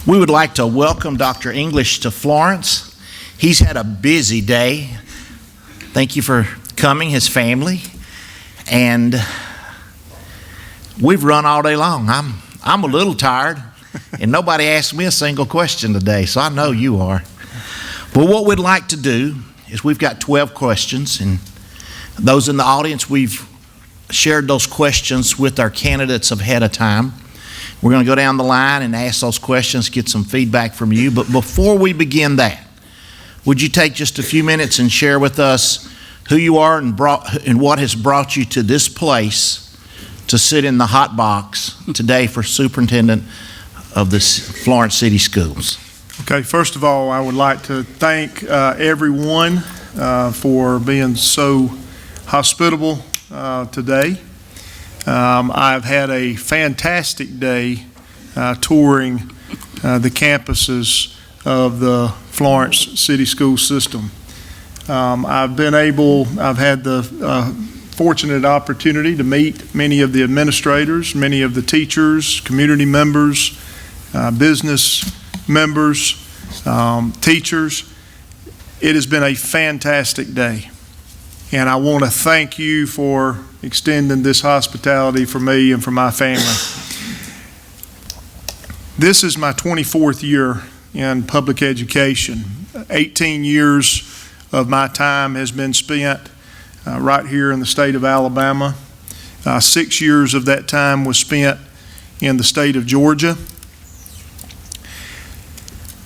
We would like to welcome Dr. English to Florence. He's had a busy day. Thank you for coming, his family. And we've run all day long. I'm a little tired, and nobody asked me a single question today, so I know you are. But what we'd like to do is we've got 12 questions, and those in the audience, we've shared those questions with our candidates ahead of time. We're going to go down the line and ask those questions, get some feedback from you. But before we begin that, would you take just a few minutes and share with us who you are and what has brought you to this place to sit in the hot box today for Superintendent of the Florence City Schools? Okay, first of all, I would like to thank everyone for being so hospitable today. I've had a fantastic day touring the campuses of the Florence City School System. I've had the fortunate opportunity to meet many of the administrators, many of the teachers, community members, business members, teachers. It has been a fantastic day. And I want to thank you for extending this hospitality for me and for my family. This is my 24th year in public education. 18 years of my time has been spent right here in the state of Alabama. 6 years of that time was spent in the state of Georgia.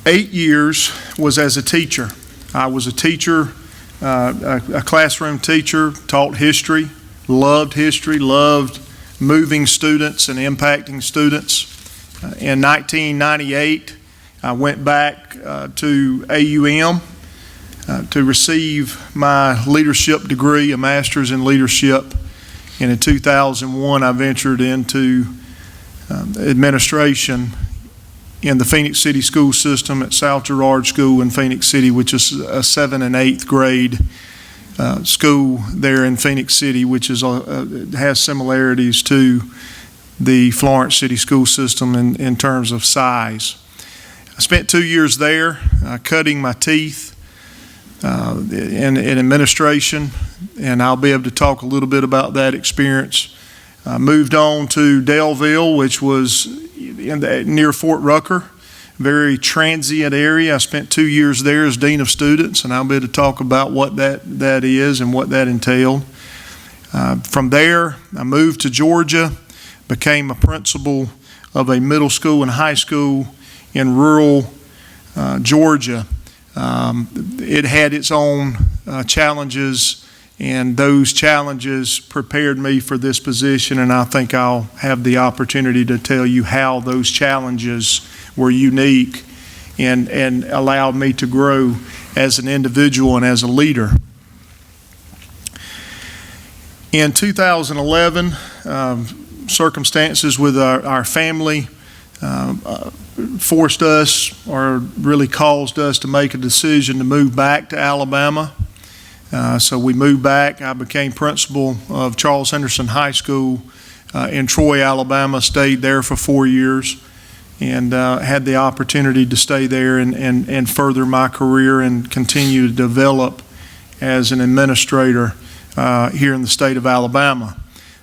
8 years was as a teacher. I was a teacher, a classroom teacher, taught history, loved moving students and impacting students. In 1998, I went back to AUM to receive my leadership degree, a master's in leadership. And in 2001, I ventured into administration in the Phoenix City School System at South Girard School in Phoenix City, which is a 7th and 8th grade school there in Phoenix City, which has similarities to the Florence City School System in terms of size. I spent 2 years there cutting my teeth in administration, and I'll be able to talk a little bit about that experience. I moved on to Daleville, which was near Fort Rucker, very transient area. I spent 2 years there as Dean of Students, and I'll be able to talk about what that is and what that entailed. From there, I moved to Georgia, became a principal of a middle school and high school in rural Georgia. It had its own challenges, and those challenges prepared me for this position, and I think I'll have the opportunity to tell you how those challenges were unique and allowed me to grow as an individual and as a leader. In 2011, circumstances with our family forced us, or really caused us, to make a decision to move back to Alabama. So we moved back. I became principal of Charles Henderson High School in Troy, Alabama, stayed there for 4 years, and had the opportunity to stay there and further my career and continue to develop as an administrator here in the state of Alabama.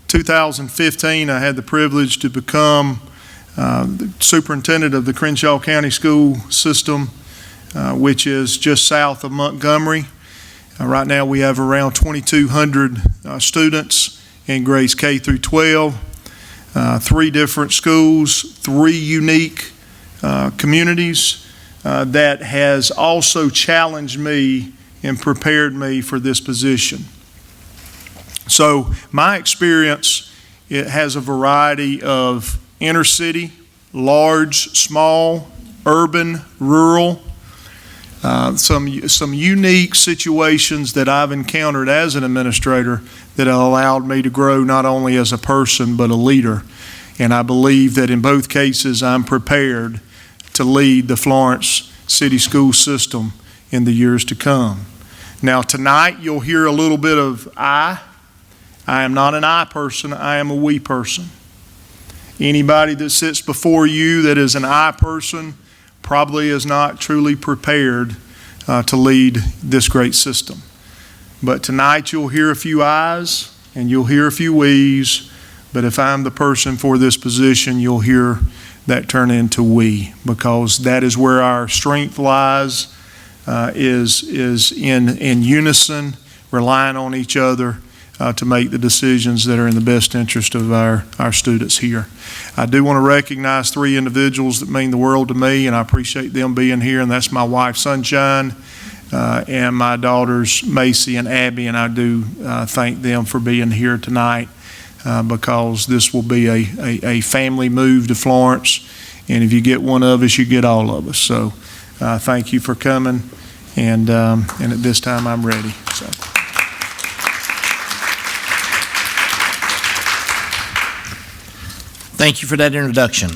2015, I had the privilege to become the superintendent of the Crenshaw County School System, which is just south of Montgomery. Right now we have around 2,200 students in grades K through 12, 3 different schools, 3 unique communities that has also challenged me and prepared me for this position. So my experience, it has a variety of inner city, large, small, urban, rural, some unique situations that I've encountered as an administrator that have allowed me to grow not only as a person but a leader. And I believe that in both cases I'm prepared to lead the Florence City School System in the years to come. Now tonight you'll hear a little bit of I am not an I person, I am a we person. Anybody that sits before you that is an I person probably is not truly prepared to lead this great system. But tonight you'll hear a few ayes and you'll hear a few we's, but if I'm the person for this position, you'll hear that turn into we, because that is where our strength lies, is in unison, relying on each other to make the decisions that are in the best interest of our students here. I do want to recognize three individuals that mean the world to me, and I appreciate them being here, and that's my wife, Sunshine, and my daughters, Macy and Abby, and I do thank them for being here tonight because this will be a family move to Florence, and if you get one of us, you get all of us. So thank you for coming, and at this time, I'm ready. So. Thank you for that introduction.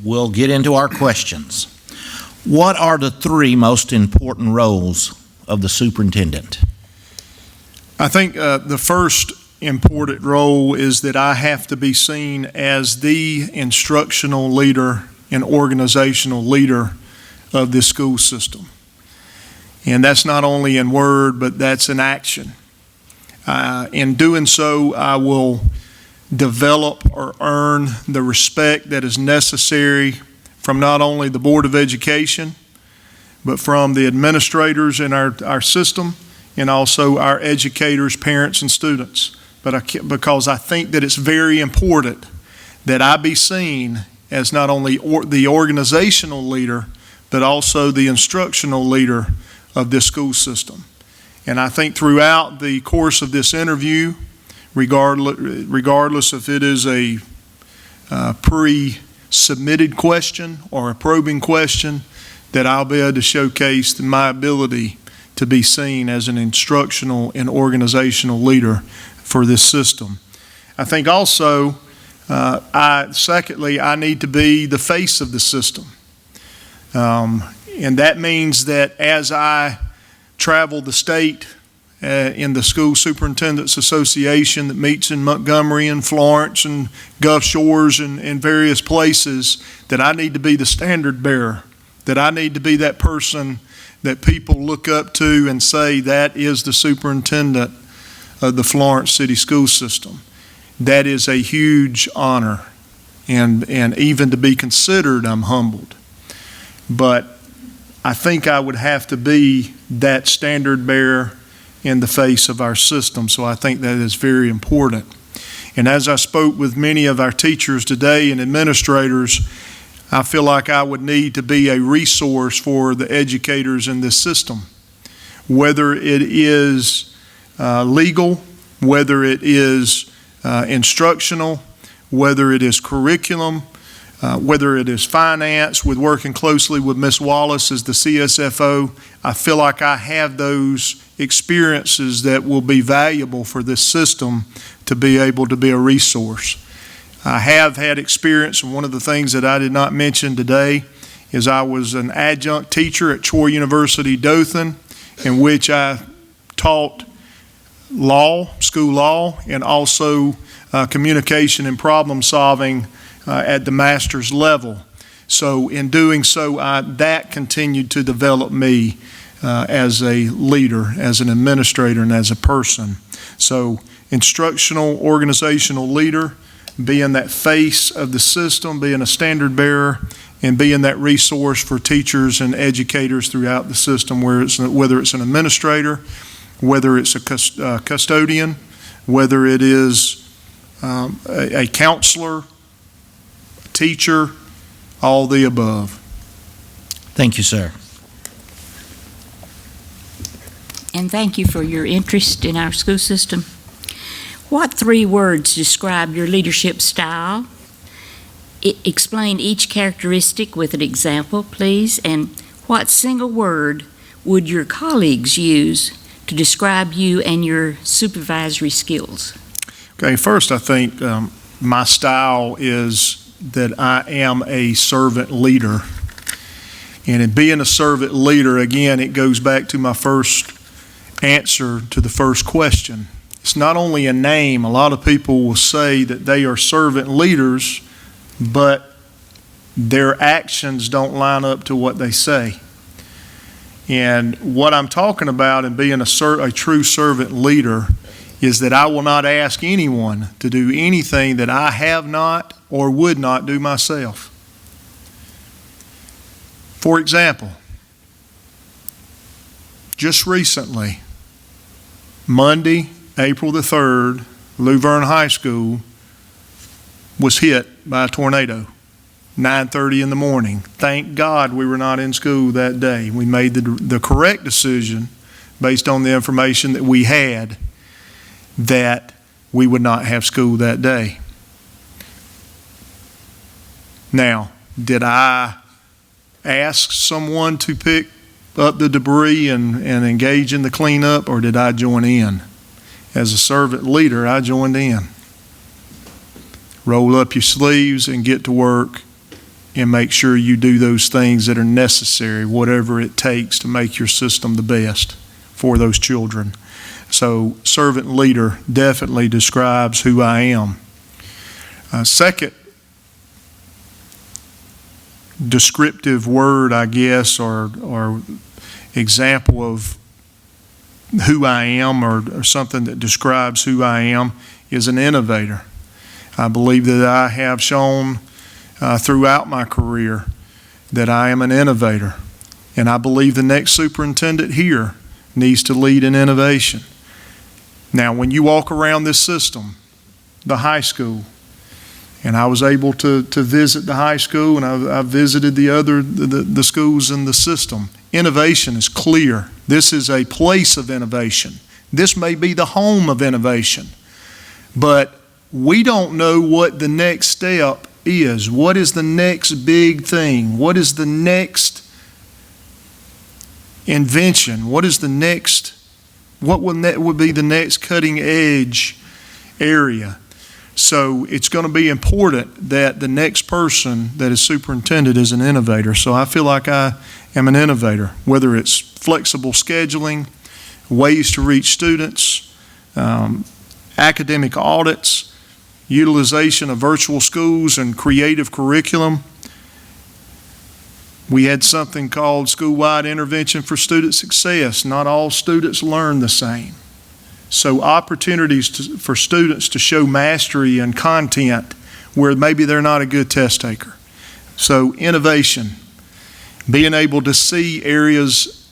We'll get into our questions. What are the three most important roles of the superintendent? I think the first important role is that I have to be seen as the instructional leader and organizational leader of this school system. And that's not only in word, but that's in action. In doing so, I will develop or earn the respect that is necessary from not only the Board of Education, but from the administrators in our system and also our educators, parents, and students. Because I think that it's very important that I be seen as not only the organizational leader, but also the instructional leader of this school system. And I think throughout the course of this interview, regardless if it is a pre-submitted question or a probing question, that I'll be able to showcase my ability to be seen as an instructional and organizational leader for this system. I think also, secondly, I need to be the face of the system. And that means that as I travel the state in the School Superintendents Association that meets in Montgomery and Florence and Gulf Shores and various places, that I need to be the standard bearer, that I need to be that person that people look up to and say, that is the superintendent of the Florence City School System. That is a huge honor, and even to be considered, I'm humbled. But I think I would have to be that standard bearer in the face of our system, so I think that is very important. And as I spoke with many of our teachers today and administrators, I feel like I would need to be a resource for the educators in this system, whether it is legal, whether it is instructional, whether it is curriculum, whether it is finance, with working closely with Ms. Wallace as the CSFO. I feel like I have those experiences that will be valuable for this system to be able to be a resource. I have had experience, and one of the things that I did not mention today is I was an adjunct teacher at Troy University, Dothan, in which I taught law, school law, and also communication and problem solving at the master's level. So in doing so, that continued to develop me as a leader, as an administrator, and as a person. So instructional, organizational leader, being that face of the system, being a standard bearer, and being that resource for teachers and educators throughout the system, whether it's an administrator, whether it's a custodian, whether it is a counselor, teacher, all the above. Thank you, sir. And thank you for your interest in our school system. What three words describe your leadership style? Explain each characteristic with an example, please. And what single word would your colleagues use to describe you and your supervisory skills? Okay, first I think my style is that I am a servant leader. And in being a servant leader, again, it goes back to my first answer to the first question. It's not only a name. A lot of people will say that they are servant leaders, but their actions don't line up to what they say. And what I'm talking about in being a true servant leader is that I will not ask anyone to do anything that I have not or would not do myself. For example, just recently, Monday, April the 3rd, Luverne High School was hit by a tornado, 9:30 in the morning. Thank God we were not in school that day. We made the correct decision based on the information that we had that we would not have school that day. Now, did I ask someone to pick up the debris and engage in the cleanup, or did I join in? As a servant leader, I joined in. Roll up your sleeves and get to work and make sure you do those things that are necessary, whatever it takes to make your system the best for those children. So servant leader definitely describes who I am. Second descriptive word, I guess, or example of who I am, or something that describes who I am, is an innovator. I believe that I have shown throughout my career that I am an innovator. And I believe the next superintendent here needs to lead in innovation. Now, when you walk around this system, the high school, and I was able to visit the high school, and I've visited the schools in the system, innovation is clear. This is a place of innovation. This may be the home of innovation. But we don't know what the next step is. What is the next big thing? What is the next invention? What would be the next cutting edge area? So it's going to be important that the next person that is superintendent is an innovator. So I feel like I am an innovator, whether it's flexible scheduling, ways to reach students, academic audits, utilization of virtual schools and creative curriculum. We had something called school-wide intervention for student success. Not all students learn the same. So opportunities for students to show mastery in content where maybe they're not a good test taker. So innovation, being able to see areas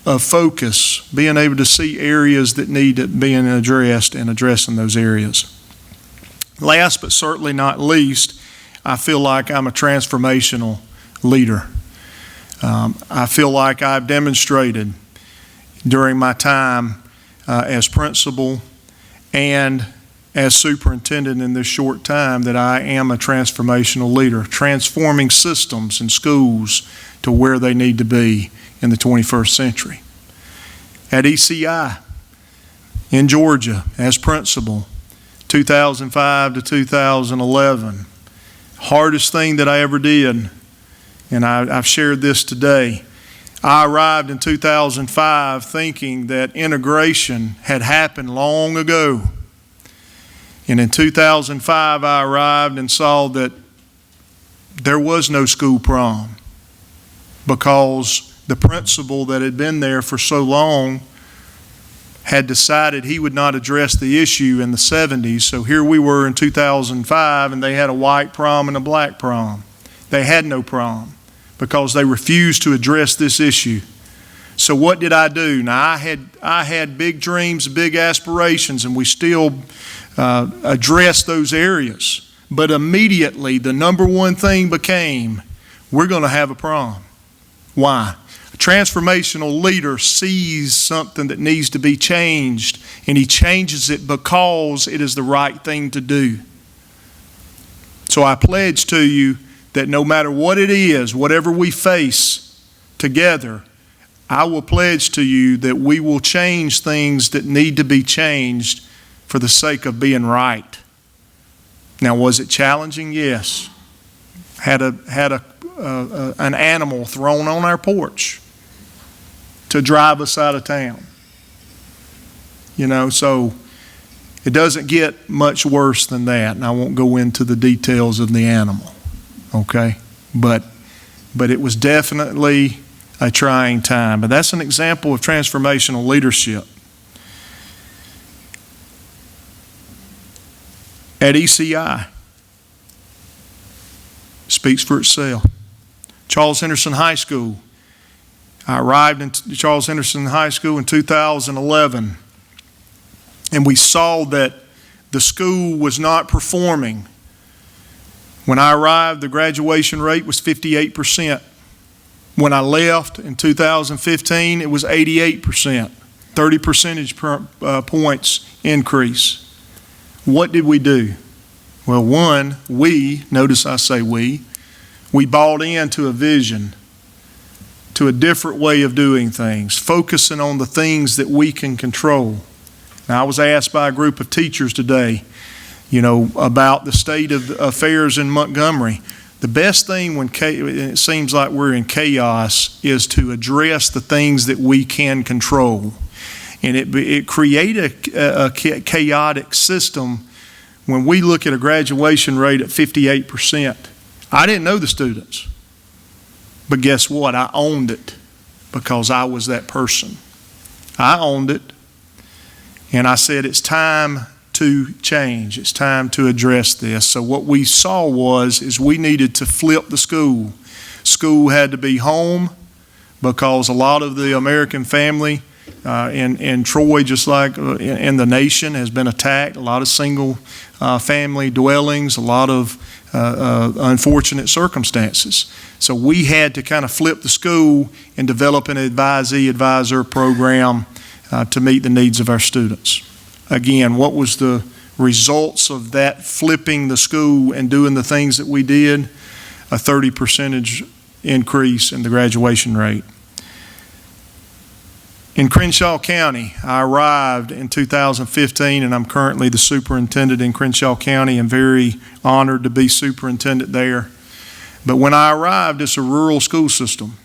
of focus, being able to see areas that need being addressed and addressing those areas. Last but certainly not least, I feel like I'm a transformational leader. I feel like I've demonstrated during my time as principal and as superintendent in this short time that I am a transformational leader, transforming systems and schools to where they need to be in the 21st century. At ECI in Georgia as principal, 2005 to 2011, hardest thing that I ever did, and I've shared this today. I arrived in 2005 thinking that integration had happened long ago. And in 2005, I arrived and saw that there was no school prom because the principal that had been there for so long had decided he would not address the issue in the 70s. So here we were in 2005, and they had a white prom and a black prom. They had no prom because they refused to address this issue. So what did I do? Now, I had big dreams, big aspirations, and we still addressed those areas. But immediately, the number one thing became, we're going to have a prom. Why? A transformational leader sees something that needs to be changed, and he changes it because it is the right thing to do. So I pledge to you that no matter what it is, whatever we face together, I will pledge to you that we will change things that need to be changed for the sake of being right. Now, was it challenging? Yes. Had an animal thrown on our porch to drive us out of town. So it doesn't get much worse than that, and I won't go into the details of the animal, okay? but it was definitely a trying time. But that's an example of transformational leadership. At ECI, speaks for itself. Charles Henderson High School. I arrived in Charles Henderson High School in 2011, and we saw that the school was not performing. When I arrived, the graduation rate was 58%. When I left in 2015, it was 88%, 30 percentage points increase. What did we do? Well, one, notice I say we bought into a vision, to a different way of doing things, focusing on the things that we can control. Now, I was asked by a group of teachers today, about the state of affairs in Montgomery. The best thing when it seems like we're in chaos is to address the things that we can control. And it created a chaotic system when we look at a graduation rate at 58%. I didn't know the students, but guess what? I owned it because I was that person. I owned it, and I said it's time to change. It's time to address this. So what we saw is we needed to flip the school. School had to be home because a lot of the American family in Troy, just like in the nation, has been attacked. A lot of single family dwellings, a lot of unfortunate circumstances. So we had to kind of flip the school and develop an advisor program to meet the needs of our students. Again, what was the results of that flipping the school and doing the things that we did? A 30% increase in the graduation rate. In Crenshaw County, I arrived in 2015, and I'm currently the superintendent in Crenshaw County and very honored to be superintendent there. But when I arrived, it's a rural school system.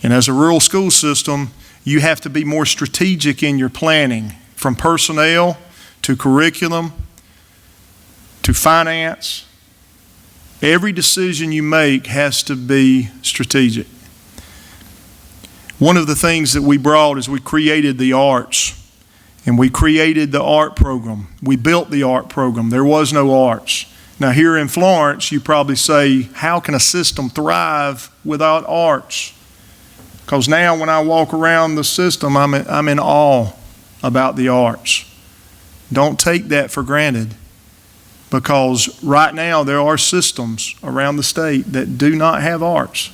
And as a rural school system, you have to be more strategic in your planning, from personnel to curriculum to finance. Every decision you make has to be strategic. One of the things that we brought is we created the arts, and we created the art program. We built the art program. There was no arts. Now here in Florence, you probably say, how can a system thrive without arts? Because now when I walk around the system, I'm in awe about the arts. Don't take that for granted, because right now there are systems around the state that do not have arts.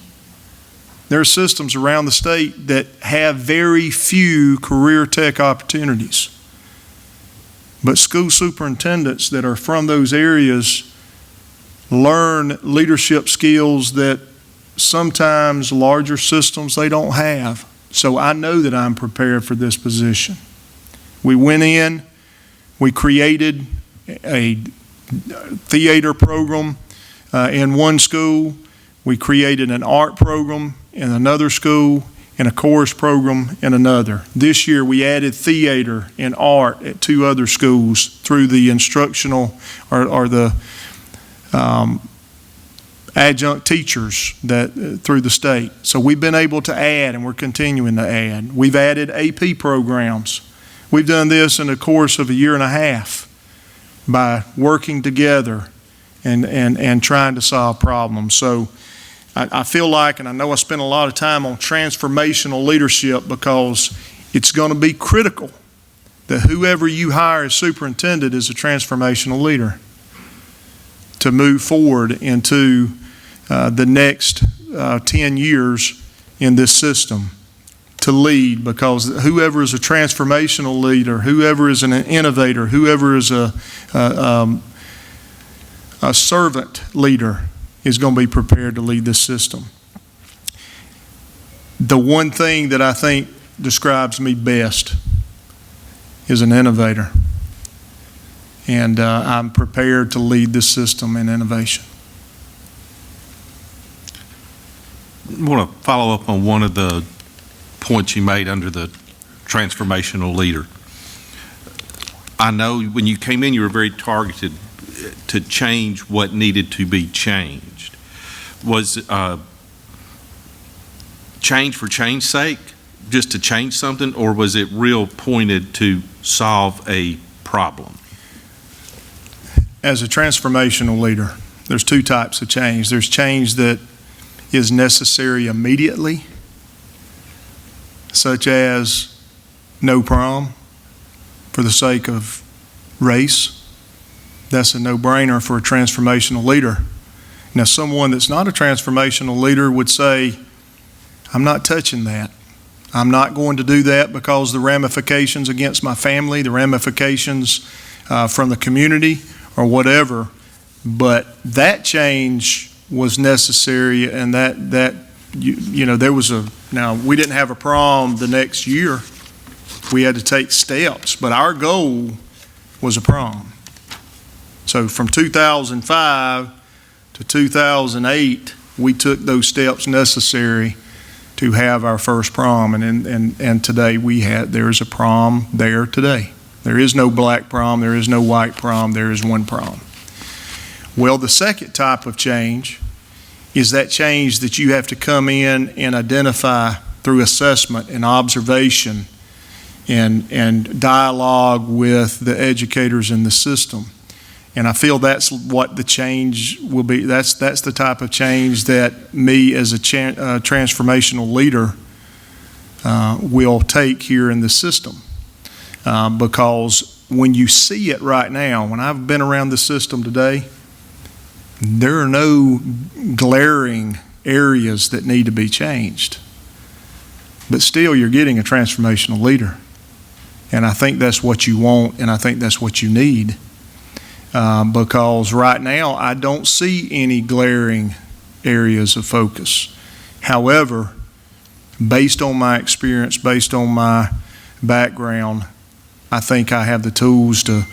There are systems around the state that have very few career tech opportunities. But school superintendents that are from those areas learn leadership skills that sometimes larger systems they don't have. So I know that I'm prepared for this position. We went in, we created a theater program in one school. We created an art program in another school and a chorus program in another. This year we added theater and art at two other schools through the instructional or the adjunct teachers that through the state. So we've been able to add, and we're continuing to add. We've added AP programs. We've done this in the course of a year and a half by working together and trying to solve problems. So I feel like, and I know I spent a lot of time on transformational leadership, because it's going to be critical that whoever you hire as superintendent is a transformational leader to move forward into the next 10 years in this system, to lead, because whoever is a transformational leader, whoever is an innovator, whoever is a servant leader is going to be prepared to lead this system. The one thing that I think describes me best is an innovator. And I'm prepared to lead this system in innovation. I want to follow up on one of the points you made under the transformational leader. I know when you came in, you were very targeted to change what needed to be changed. was change for change's sake, just to change something, or was it real pointed to solve a problem? As a transformational leader, there's two types of change. There's change that is necessary immediately, such as no prom for the sake of race. That's a no-brainer for a transformational leader. Now, someone that's not a transformational leader would say, I'm not touching that. I'm not going to do that because the ramifications against my family, the ramifications from the community or whatever. But that change was necessary, and that there was now we didn't have a prom the next year. We had to take steps, but our goal was a prom. So from 2005 to 2008, we took those steps necessary to have our first prom, and today there is a prom there today. There is no black prom, there is no white prom, there is one prom. Well, the second type of change is that change that you have to come in and identify through assessment and observation and dialogue with the educators in the system. And I feel that's what the change will be. That's the type of change that me as a transformational leader will take here in the system. Because when you see it right now, when I've been around the system today, there are no glaring areas that need to be changed. But still, you're getting a transformational leader. And I think that's what you want, and I think that's what you need. Because right now, I don't see any glaring areas of focus. However, based on my experience, based on my background, I think I have the tools to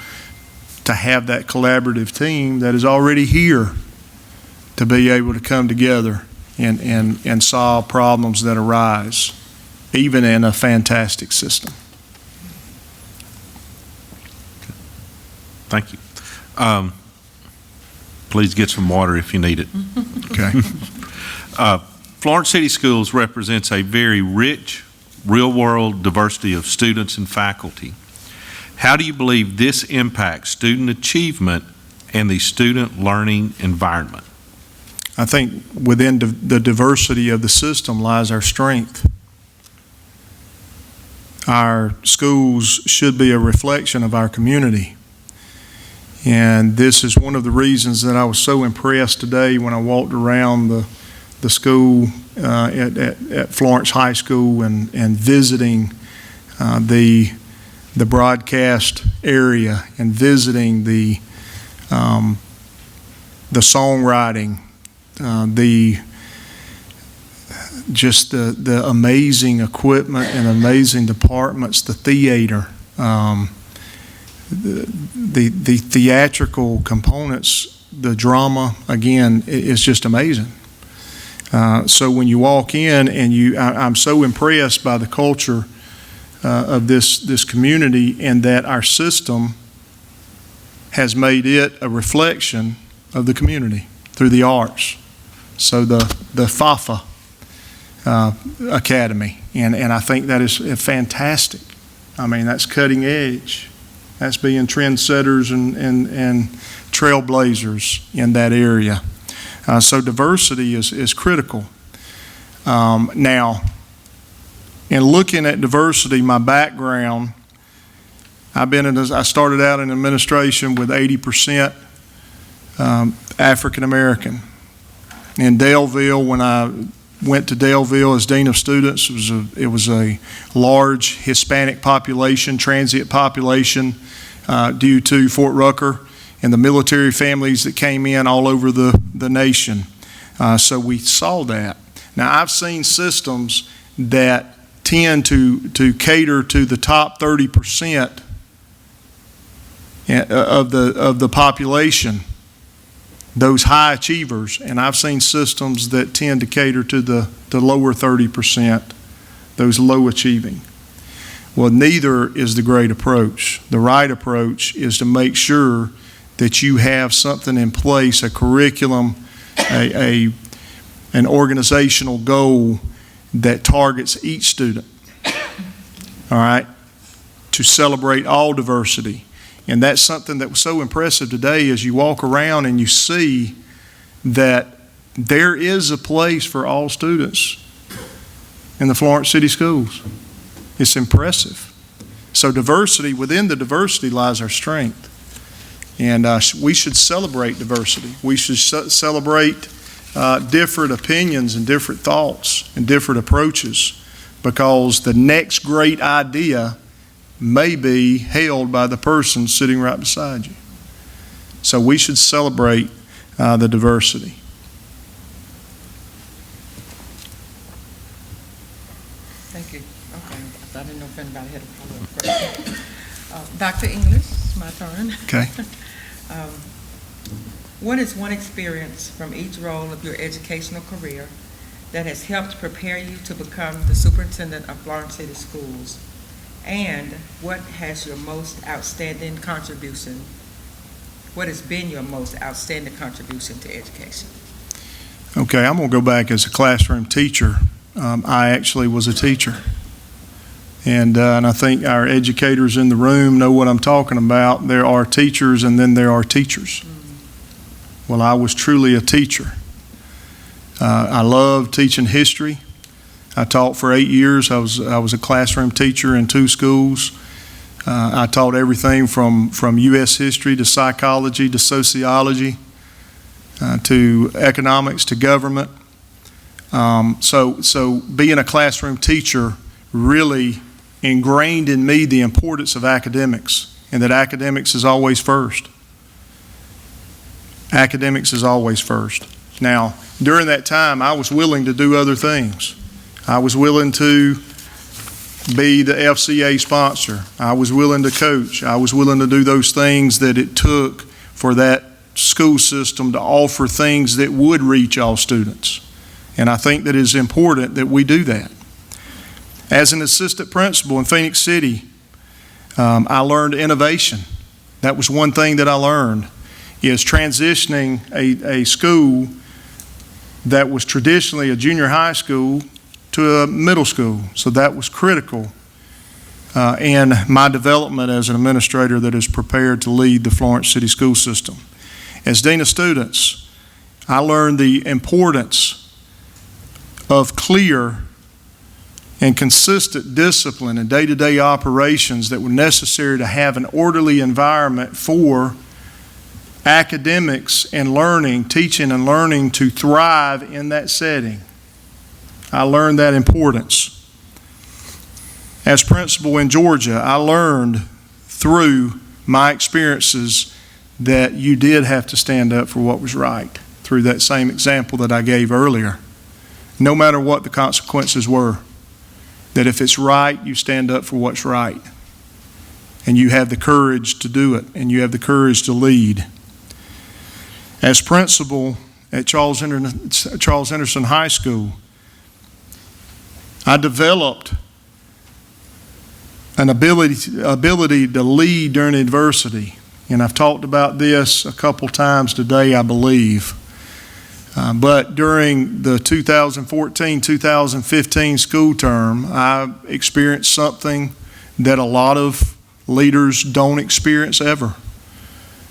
have that collaborative team that is already here to be able to come together and solve problems that arise, even in a fantastic system. Thank you. Please get some water if you need it. Okay. Florence City Schools represents a very rich, real-world diversity of students and faculty. How do you believe this impacts student achievement and the student learning environment? I think within the diversity of the system lies our strength. Our schools should be a reflection of our community. And this is one of the reasons that I was so impressed today when I walked around the school at Florence High School and visiting the broadcast area and visiting the songwriting, the amazing equipment and amazing departments, the theater, the theatrical components, the drama, again, is just amazing. So when you walk in and I'm so impressed by the culture of this community, and that our system has made it a reflection of the community through the arts. So the FAFA Academy, and I think that is fantastic. I mean, that's cutting edge. That's being trendsetters and trailblazers in that area. So diversity is critical. Now, in looking at diversity, my background, I started out in administration with 80% African American. In Daleville, when I went to Daleville as Dean of Students, it was a large Hispanic population, transient population, due to Fort Rucker and the military families that came in all over the nation. So we saw that. Now, I've seen systems that tend to cater to the top 30% of the population, those high achievers, and I've seen systems that tend to cater to the lower 30%, those low achieving. Well, neither is the great approach. The right approach is to make sure that you have something in place, a curriculum, a an organizational goal that targets each student, all right, to celebrate all diversity. And that's something that was so impressive today as you walk around and you see that there is a place for all students in the Florence City Schools. It's impressive. So diversity, within the diversity lies our strength. And we should celebrate diversity. We should celebrate different opinions and different thoughts and different approaches, because the next great idea may be held by the person sitting right beside you. So we should celebrate the diversity. Thank you. Okay, I didn't know if anybody had a follow-up question. Dr. English, it's my turn. Okay. What is one experience from each role of your educational career that has helped prepare you to become the superintendent of Florence City Schools? And what has your most outstanding contribution? What has been your most outstanding contribution to education? Okay, I'm going to go back as a classroom teacher. I actually was a teacher. And I think our educators in the room know what I'm talking about. There are teachers and then there are teachers. Well, I was truly a teacher. I love teaching history. I taught for 8 years. I was a classroom teacher in 2 schools. I taught everything from U.S. history to psychology to sociology to economics to government. So being a classroom teacher really ingrained in me the importance of academics, and that academics is always first. Academics is always first. Now, during that time, I was willing to do other things. I was willing to be the FCA sponsor. I was willing to coach. I was willing to do those things that it took for that school system to offer things that would reach all students. And I think that it is important that we do that. As an assistant principal in Phoenix City, I learned innovation. That was one thing that I learned, is transitioning a school that was traditionally a junior high school to a middle school. So that was critical in my development as an administrator that is prepared to lead the Florence City School System. As Dean of Students, I learned the importance of clear and consistent discipline and day-to-day operations that were necessary to have an orderly environment for academics and learning, teaching and learning to thrive in that setting. I learned that importance. As principal in Georgia, I learned through my experiences that you did have to stand up for what was right, through that same example that I gave earlier. No matter what the consequences were, that if it's right, you stand up for what's right. And you have the courage to do it, and you have the courage to lead. As principal at Charles Henderson High School, I developed an ability to lead during adversity. And I've talked about this a couple times today, I believe. But during the 2014-2015 school term, I experienced something that a lot of leaders don't experience ever.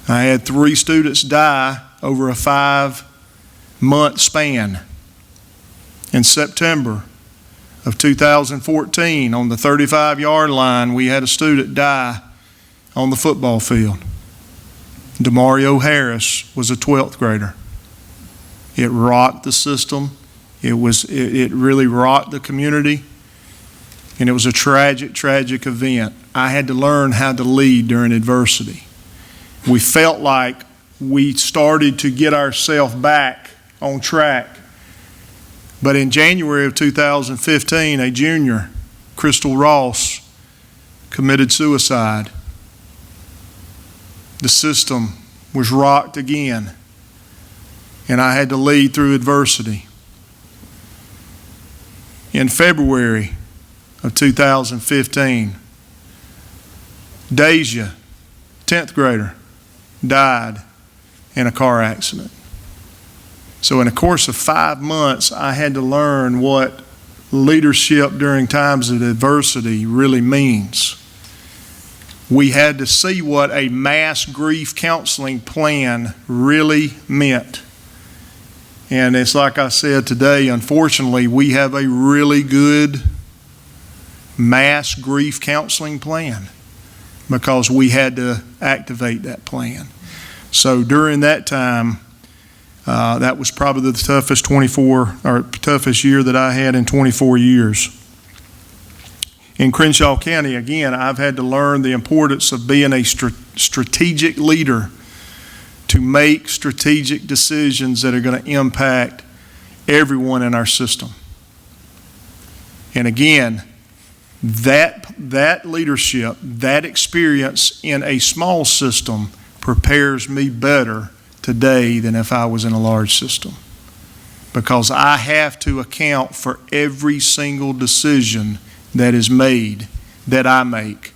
I had 3 students die over a 5-month span. In September of 2014, on the 35-yard line, we had a student die on the football field. DeMario Harris was a 12th grader. It rocked the system. It really rocked the community. And it was a tragic, tragic event. I had to learn how to lead during adversity. We felt like we started to get ourselves back on track. But in January of 2015, a junior, Crystal Ross, committed suicide. The system was rocked again, and I had to lead through adversity. In February of 2015, Deja, 10th grader, died in a car accident. So in a course of 5 months, I had to learn what leadership during times of adversity really means. We had to see what a mass grief counseling plan really meant. And it's like I said today, unfortunately, we have a really good mass grief counseling plan because we had to activate that plan. So during that time, that was probably the toughest year that I had in 24 years. In Crenshaw County, again, I've had to learn the importance of being a strategic leader to make strategic decisions that are going to impact everyone in our system. And again, that leadership, that experience in a small system prepares me better today than if I was in a large system, because I have to account for every single decision that is made, that I make,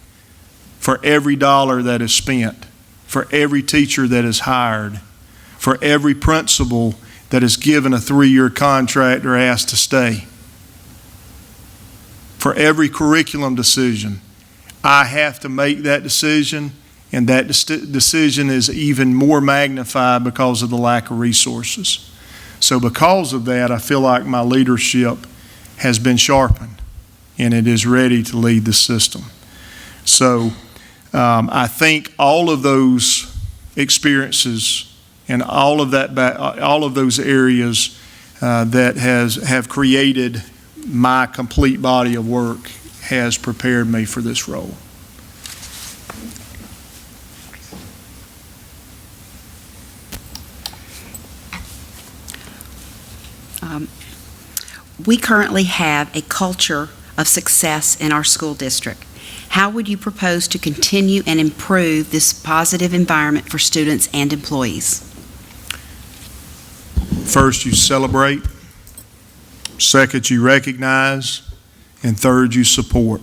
for every dollar that is spent, for every teacher that is hired, for every principal that is given a 3-year contract or asked to stay, for every curriculum decision. I have to make that decision, and that decision is even more magnified because of the lack of resources. So because of that, I feel like my leadership has been sharpened, and it is ready to lead the system. So I think all of those experiences and all of those areas that have created my complete body of work has prepared me for this role. We currently have a culture of success in our school district. How would you propose to continue and improve this positive environment for students and employees? First, you celebrate. Second, you recognize. And third, you support.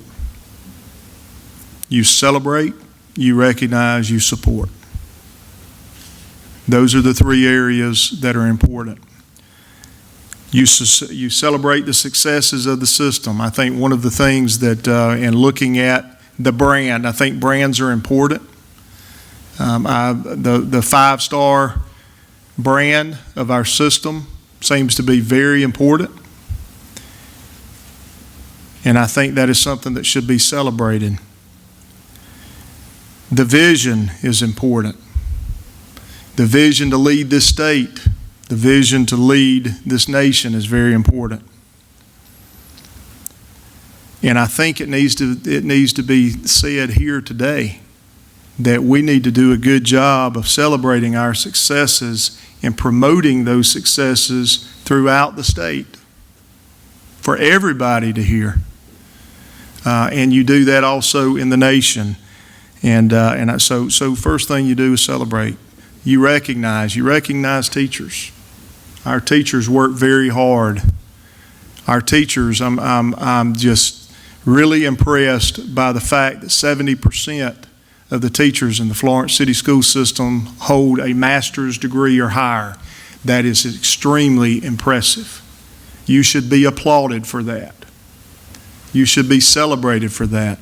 You celebrate, you recognize, you support. Those are the 3 areas that are important. You celebrate the successes of the system. I think one of the things that, in looking at the brand, I think brands are important. The 5-star brand of our system seems to be very important. And I think that is something that should be celebrated. The vision is important. The vision to lead this state, the vision to lead this nation is very important. And I think it needs to be said here today that we need to do a good job of celebrating our successes and promoting those successes throughout the state for everybody to hear. And you do that also in the nation. So first thing you do is celebrate. You recognize teachers. Our teachers work very hard. Our teachers, I'm just really impressed by the fact that 70% of the teachers in the Florence City School System hold a master's degree or higher. That is extremely impressive. You should be applauded for that. You should be celebrated for that.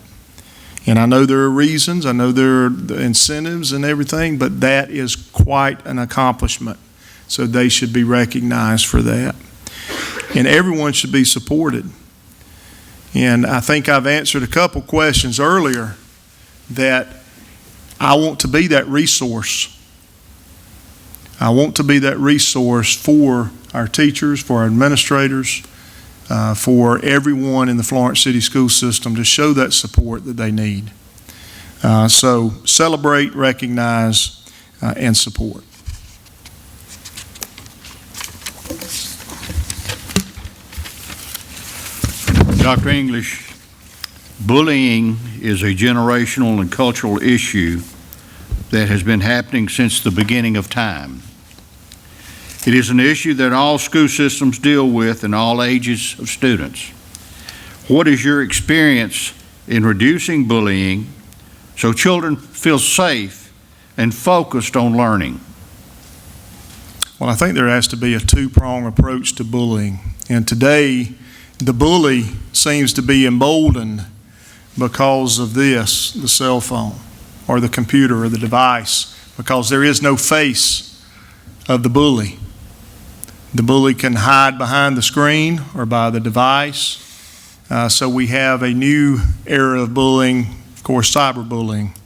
And I know there are reasons, I know there are incentives and everything, but that is quite an accomplishment. So they should be recognized for that. And everyone should be supported. And I think I've answered a couple questions earlier that I want to be that resource. I want to be that resource for our teachers, for our administrators, for everyone in the Florence City School System to show that support that they need. So celebrate, recognize, and support. Dr. English, bullying is a generational and cultural issue that has been happening since the beginning of time. It is an issue that all school systems deal with in all ages of students. What is your experience in reducing bullying so children feel safe and focused on learning? Well, I think there has to be a two-prong approach to bullying. And today, the bully seems to be emboldened because of this, the cell phone or the computer or the device, because there is no face of the bully. The bully can hide behind the screen or by the device. So we have a new era of bullying, of course, cyberbullying.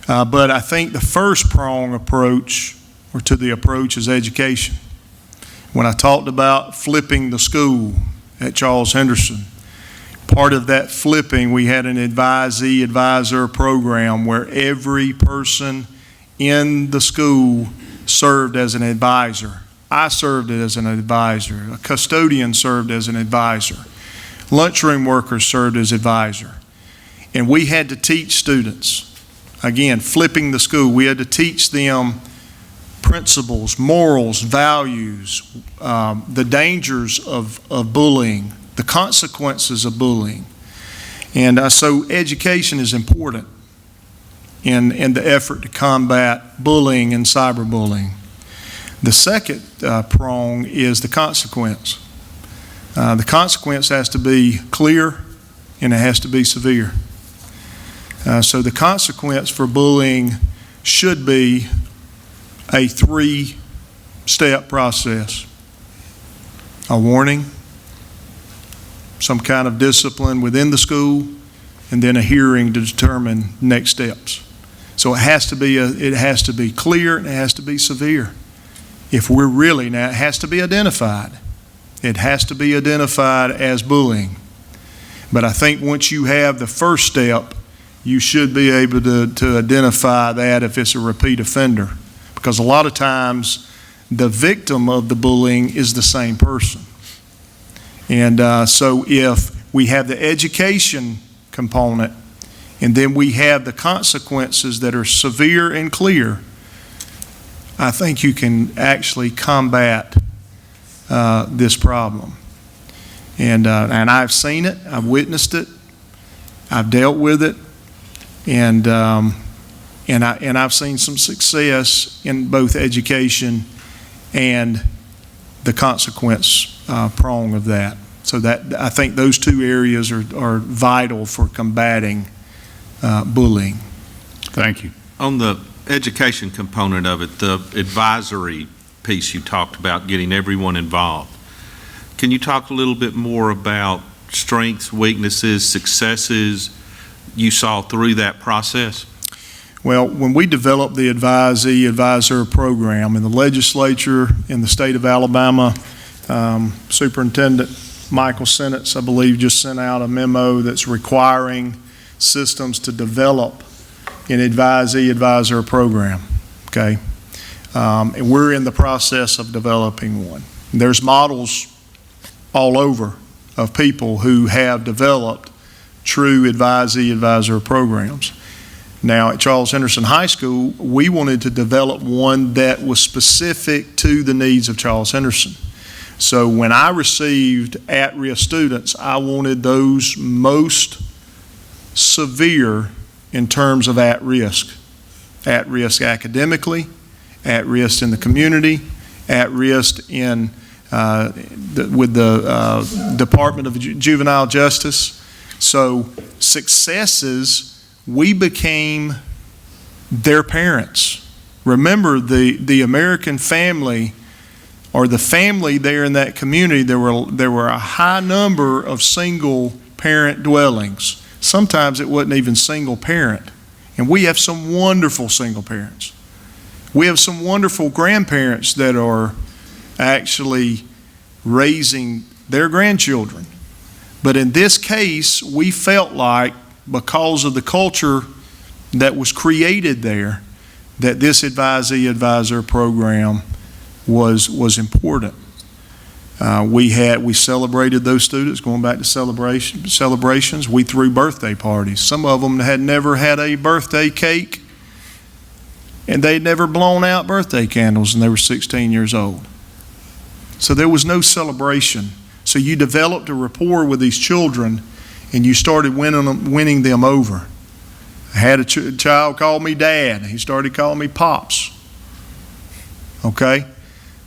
But I think the first prong approach, or to the approach, is education. When I talked about flipping the school at Charles Henderson, part of that flipping, we had an advisor program where every person in the school served as an advisor. I served as an advisor. A custodian served as an advisor. Lunchroom workers served as advisor. And we had to teach students, again, flipping the school, we had to teach them principles, morals, values, the dangers of bullying, the consequences of bullying. And so education is important in the effort to combat bullying and cyberbullying. The second prong is the consequence. The consequence has to be clear and it has to be severe. So the consequence for bullying should be a 3-step process. A warning, some kind of discipline within the school, and then a hearing to determine next steps. So it has to be clear and it has to be severe. If we're really, now it has to be identified. It has to be identified as bullying. But I think once you have the first step, you should be able to identify that if it's a repeat offender. Because a lot of times the victim of the bullying is the same person. And so if we have the education component and then we have the consequences that are severe and clear, I think you can actually combat this problem. And I've seen it, I've witnessed it, I've dealt with it, and I've seen some success in both education and the consequence prong of that. So that I think those two areas are vital for combating bullying. Thank you. On the education component of it, the advisory piece you talked about, getting everyone involved. Can you talk a little bit more about strengths, weaknesses, successes you saw through that process? Well, when we developed the advisor program in the legislature in the state of Alabama, Superintendent Michael Sennett, I believe, just sent out a memo that's requiring systems to develop an advisor program, okay? And we're in the process of developing one. There's models all over of people who have developed true advisor programs. Now, at Charles Henderson High School, we wanted to develop one that was specific to the needs of Charles Henderson. So when I received at-risk students, I wanted those most severe in terms of at-risk academically, at-risk in the community, at-risk in with the Department of Juvenile Justice. So successes, we became their parents. Remember, the American family, or the family there in that community, there were a high number of single parent dwellings. Sometimes it wasn't even single parent. And we have some wonderful single parents. We have some wonderful grandparents that are actually raising their grandchildren. But in this case, we felt like, because of the culture that was created there, that this advisor program was important. We celebrated those students, going back to celebrations. We threw birthday parties. Some of them had never had a birthday cake, and they'd never blown out birthday candles, and they were 16 years old. So there was no celebration. So you developed a rapport with these children, and you started winning them over. I had a child call me Dad. He started calling me Pops. Okay?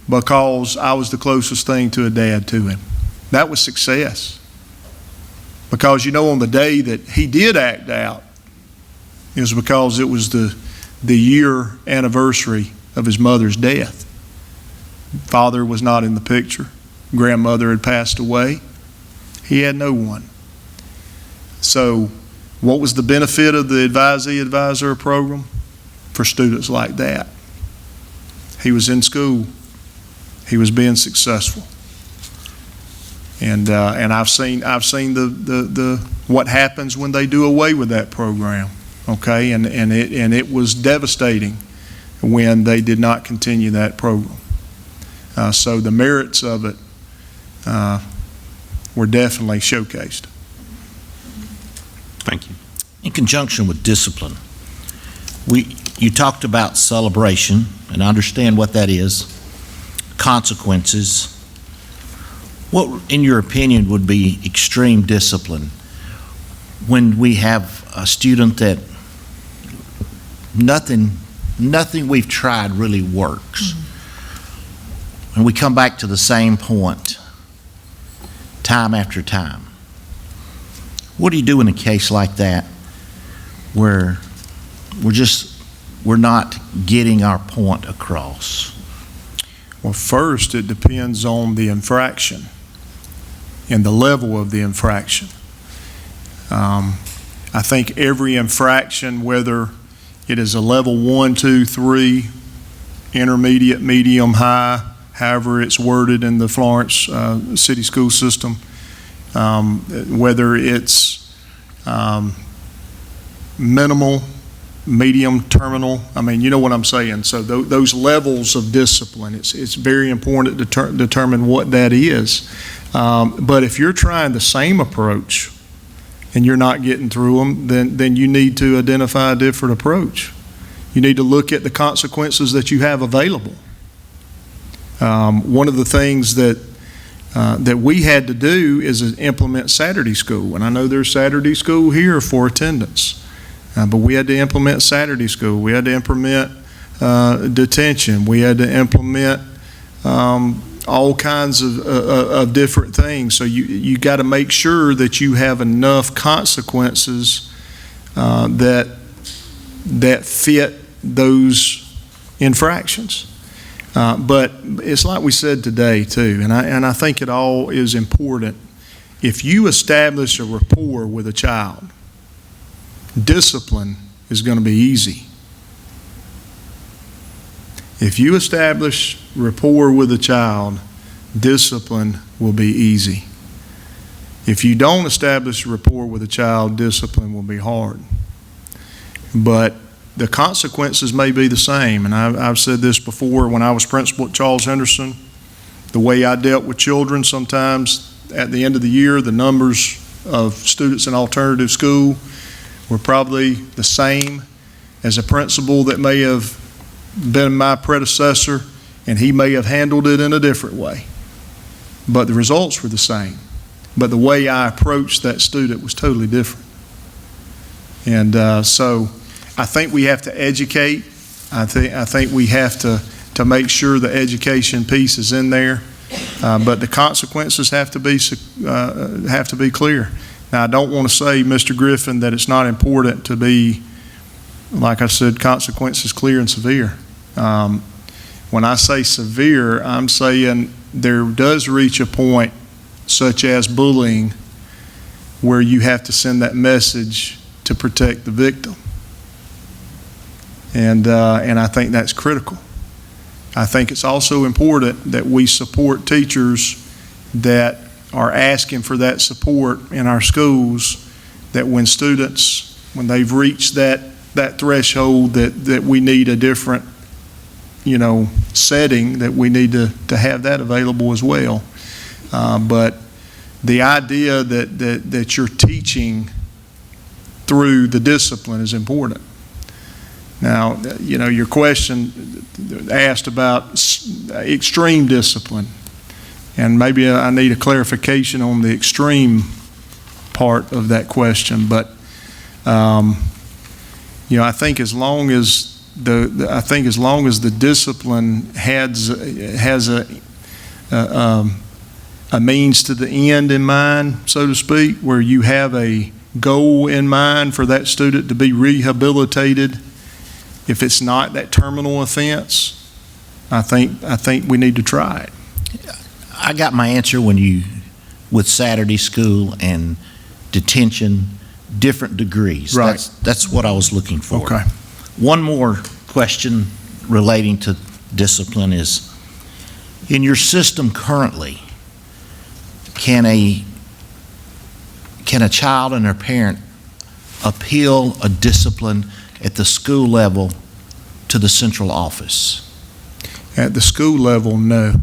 because I was the closest thing to a dad to him. That was success. Because, on the day that he did act out, it was because it was the year anniversary of his mother's death. Father was not in the picture. Grandmother had passed away. He had no one. So what was the benefit of the advisor program for students like that? He was in school. He was being successful. And I've seen the what happens when they do away with that program. Okay, and it was devastating when they did not continue that program. So the merits of it were definitely showcased. Thank you. In conjunction with discipline, you talked about celebration, and I understand what that is, consequences. What, in your opinion, would be extreme discipline when we have a student that nothing we've tried really works? And we come back to the same point time after time. What do you do in a case like that where we're not getting our point across? Well, first, it depends on the infraction and the level of the infraction. I think every infraction, whether it is a level 1, 2, 3, intermediate, medium, high, however it's worded in the Florence City School System, whether it's minimal, medium, terminal, I mean, you know what I'm saying. So those levels of discipline, it's very important to determine what that is. But if you're trying the same approach and you're not getting through them, then you need to identify a different approach. You need to look at the consequences that you have available. One of the things that we had to do is implement Saturday school. And I know there's Saturday school here for attendance, but we had to implement Saturday school. We had to implement detention. We had to implement all kinds of different things. So you got to make sure that you have enough consequences that fit those infractions. But it's like we said today too, and I think it all is important. If you establish a rapport with a child, discipline is going to be easy. If you establish rapport with a child, discipline will be easy. If you don't establish rapport with a child, discipline will be hard. But the consequences may be the same, and I've said this before. When I was principal at Charles Henderson, the way I dealt with children, sometimes at the end of the year, the numbers of students in alternative school were probably the same as a principal that may have been my predecessor, and he may have handled it in a different way. But the results were the same. But the way I approached that student was totally different. And so I think we have to educate. I think we have to make sure the education piece is in there. But the consequences have to be clear. Now, I don't want to say, Mr. Griffin, that it's not important to be, like I said, consequences clear and severe. When I say severe, I'm saying there does reach a point, such as bullying, where you have to send that message to protect the victim. And I think that's critical. I think it's also important that we support teachers that are asking for that support in our schools, that when students, when they've reached that threshold that we need a different, setting, that we need to have that available as well. But the idea that you're teaching through the discipline is important. Now, your question asked about extreme discipline, and maybe I need a clarification on the extreme part of that question. But, I think as long as I think as long as the discipline has a means to the end in mind, so to speak, where you have a goal in mind for that student to be rehabilitated, if it's not that terminal offense, I think we need to try it. I got my answer with Saturday school and detention, different degrees. Right. That's what I was looking for. Okay. One more question relating to discipline is, in your system currently, can a child and their parent appeal a discipline at the school level to the central office? At the school level, no.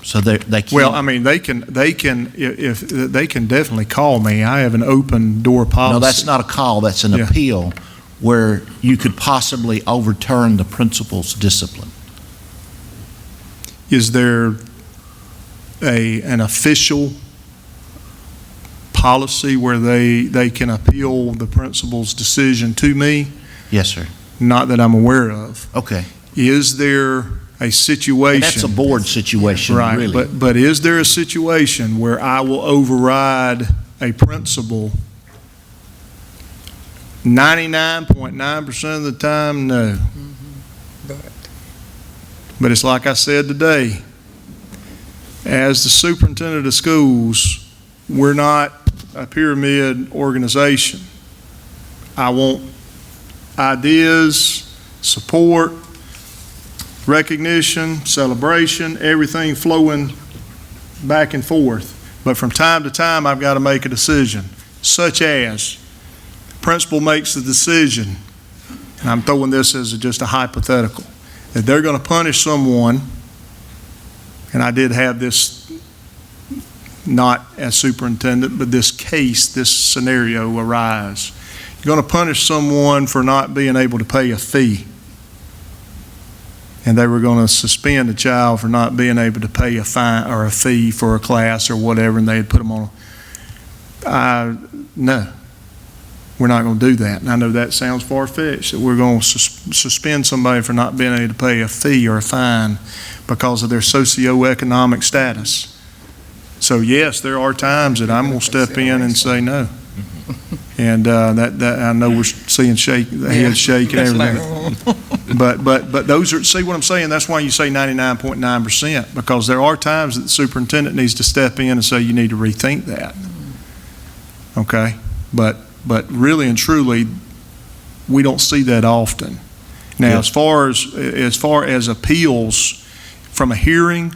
So they can't. Well, I mean, they can if they can definitely call me. I have an open door policy. No, that's not a call, that's an Yeah. appeal where you could possibly overturn the principal's discipline. Is there an official policy where they can appeal the principal's decision to me? Yes, sir. Not that I'm aware of. Okay. Is there a situation? And that's a board situation, Right, really. but is there a situation where I will override a principal? 99.9% of the time, no. But it's like I said today, as the superintendent of schools, we're not a pyramid organization. I want ideas, support, recognition, celebration, everything flowing back and forth. But from time to time, I've got to make a decision, such as principal makes the decision, and I'm throwing this as just a hypothetical, that they're going to punish someone, and I did have this not as superintendent, but this scenario arise. You're going to punish someone for not being able to pay a fee. And they were going to suspend a child for not being able to pay a fine or a fee for a class or whatever, and they had put them on. No, we're not going to do that. And I know that sounds far-fetched, that we're going to suspend somebody for not being able to pay a fee or a fine because of their socioeconomic status. So yes, there are times that I'm going to step in and say no. And that I know we're seeing the head shake and everything. But those are, see what I'm saying? That's why you say 99.9%, because there are times that the superintendent needs to step in and say you need to rethink that. Okay? But really and truly, we don't see that often. Now, as far as appeals from a hearing,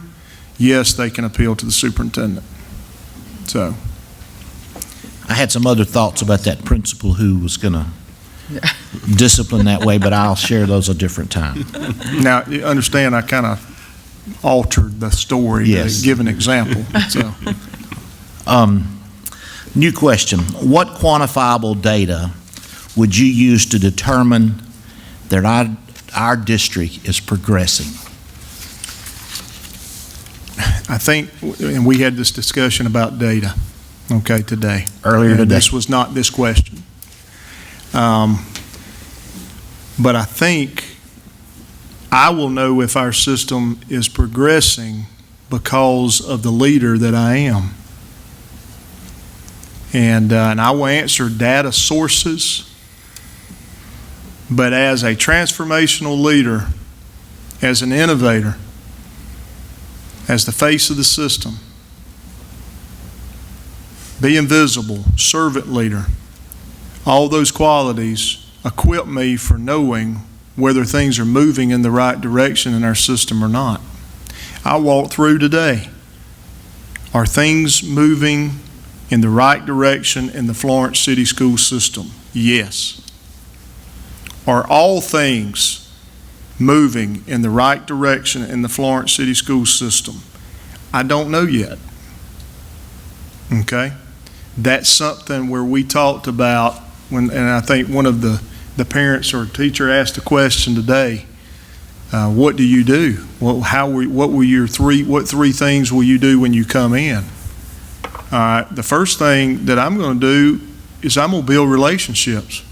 yes, they can appeal to the superintendent. So. I had some other thoughts about that principal who was going to discipline that way, but I'll share those a different time. Now, you understand, I kind of altered the story Yes. to give an example. So. New question. What quantifiable data would you use to determine that our district is progressing? I think, and we had this discussion about data, okay, today. Earlier And today. This was not this question. But I think I will know if our system is progressing because of the leader that I am. And I will answer data sources, but as a transformational leader, as an innovator, as the face of the system, being visible, servant leader, all those qualities equip me for knowing whether things are moving in the right direction in our system or not. I walked through today. Are things moving in the right direction in the Florence City school system? Yes. Are all things moving in the right direction in the Florence City school system? I don't know yet. Okay? That's something where we talked about and I think one of the parents or teacher asked a question today. What do you do? Well, what three things will you do when you come in? The first thing that I'm going to do is I'm going to build relationships.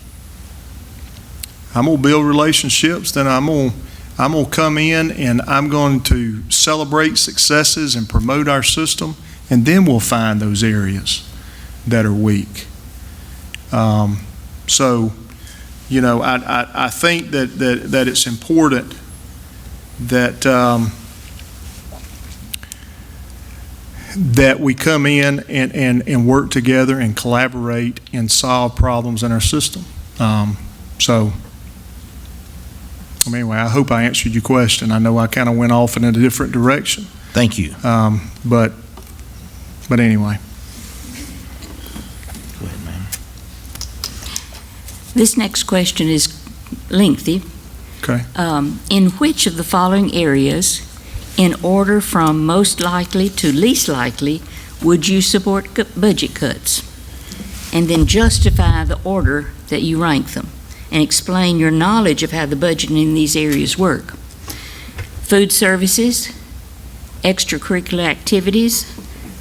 I'm going to build relationships, then I'm going to come in and I'm going to celebrate successes and promote our system, and then we'll find those areas that are weak. So, you know, I think that it's important that that we come in and work together and collaborate and solve problems in our system. So, anyway, I hope I answered your question. I know I kind of went off in a different direction. Thank you. But anyway. Go ahead, ma'am. This next question is lengthy. Okay. In which of the following areas, in order from most likely to least likely, would you support budget cuts? And then justify the order that you rank them, and explain your knowledge of how the budgeting in these areas work. Food services, extracurricular activities,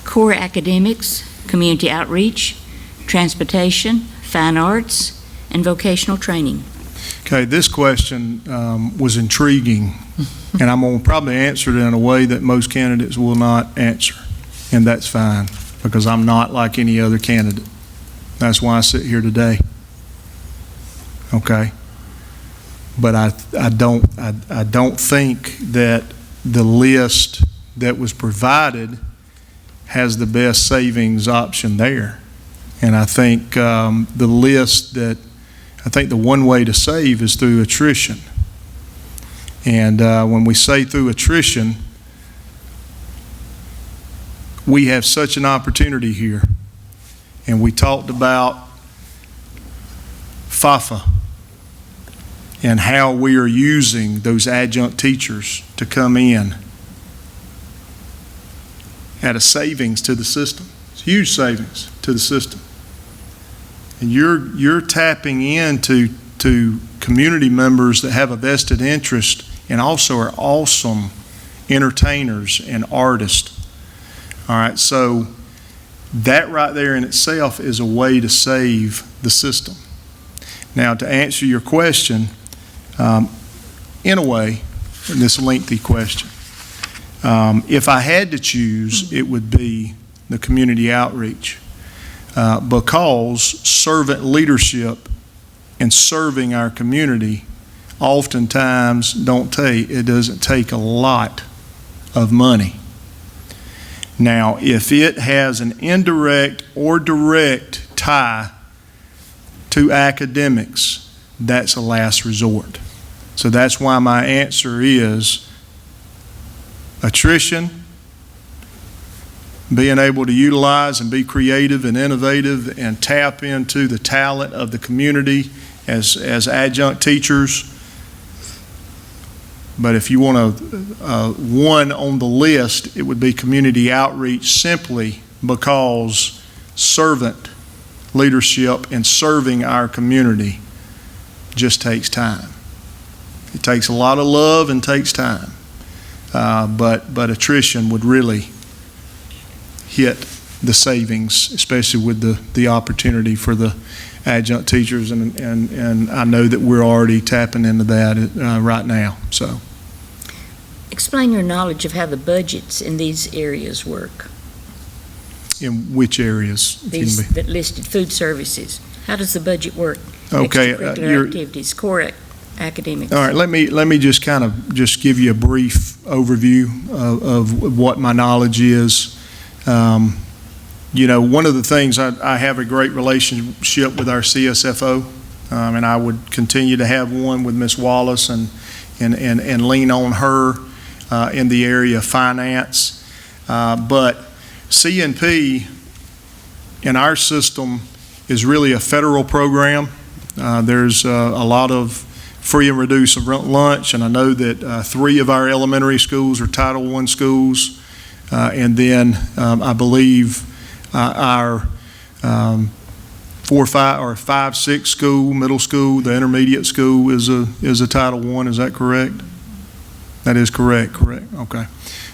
core academics, community outreach, transportation, fine arts, and vocational training. Okay, this question was intriguing, and I'm going to probably answer it in a way that most candidates will not answer, and that's fine, because I'm not like any other candidate. That's why I sit here today. Okay? But I don't think that the list that was provided has the best savings option there. And I think the list that I think the one way to save is through attrition. And when we say through attrition, we have such an opportunity here. And we talked about FAFA and how we are using those adjunct teachers to come in at a savings to the system. It's huge savings to the system. And you're tapping into community members that have a vested interest and also are awesome entertainers and artists. All right, so that right there in itself is a way to save the system. Now, to answer your question, in a way, in this lengthy question, if I had to choose, it would be the community outreach. Because servant leadership and serving our community oftentimes it doesn't take a lot of money. Now, if it has an indirect or direct tie to academics, that's a last resort. So that's why my answer is attrition, being able to utilize and be creative and innovative and tap into the talent of the community as adjunct teachers. But if you want one on the list, it would be community outreach, simply because servant leadership and serving our community just takes time. It takes a lot of love and takes time. But attrition would really hit the savings, especially with the opportunity for the adjunct teachers, and I know that we're already tapping into that right now. So, Explain your knowledge of how the budgets in these areas work. in which areas? These that listed, food services. How does the budget work? Okay, Extracurricular activities, core academics. All right, let me just kind of give you a brief overview of what my knowledge is. You know, one of the things, I have a great relationship with our CSFO, and I would continue to have one with Ms. Wallace and lean on her in the area of finance. But C&P in our system is really a federal program. There's a lot of free and reduced lunch, and I know that 3 of our elementary schools are Title I schools, and then I believe our 4, 5, or 5, 6 school, middle school, the intermediate school is a Title I. Is that correct? That is correct. Okay.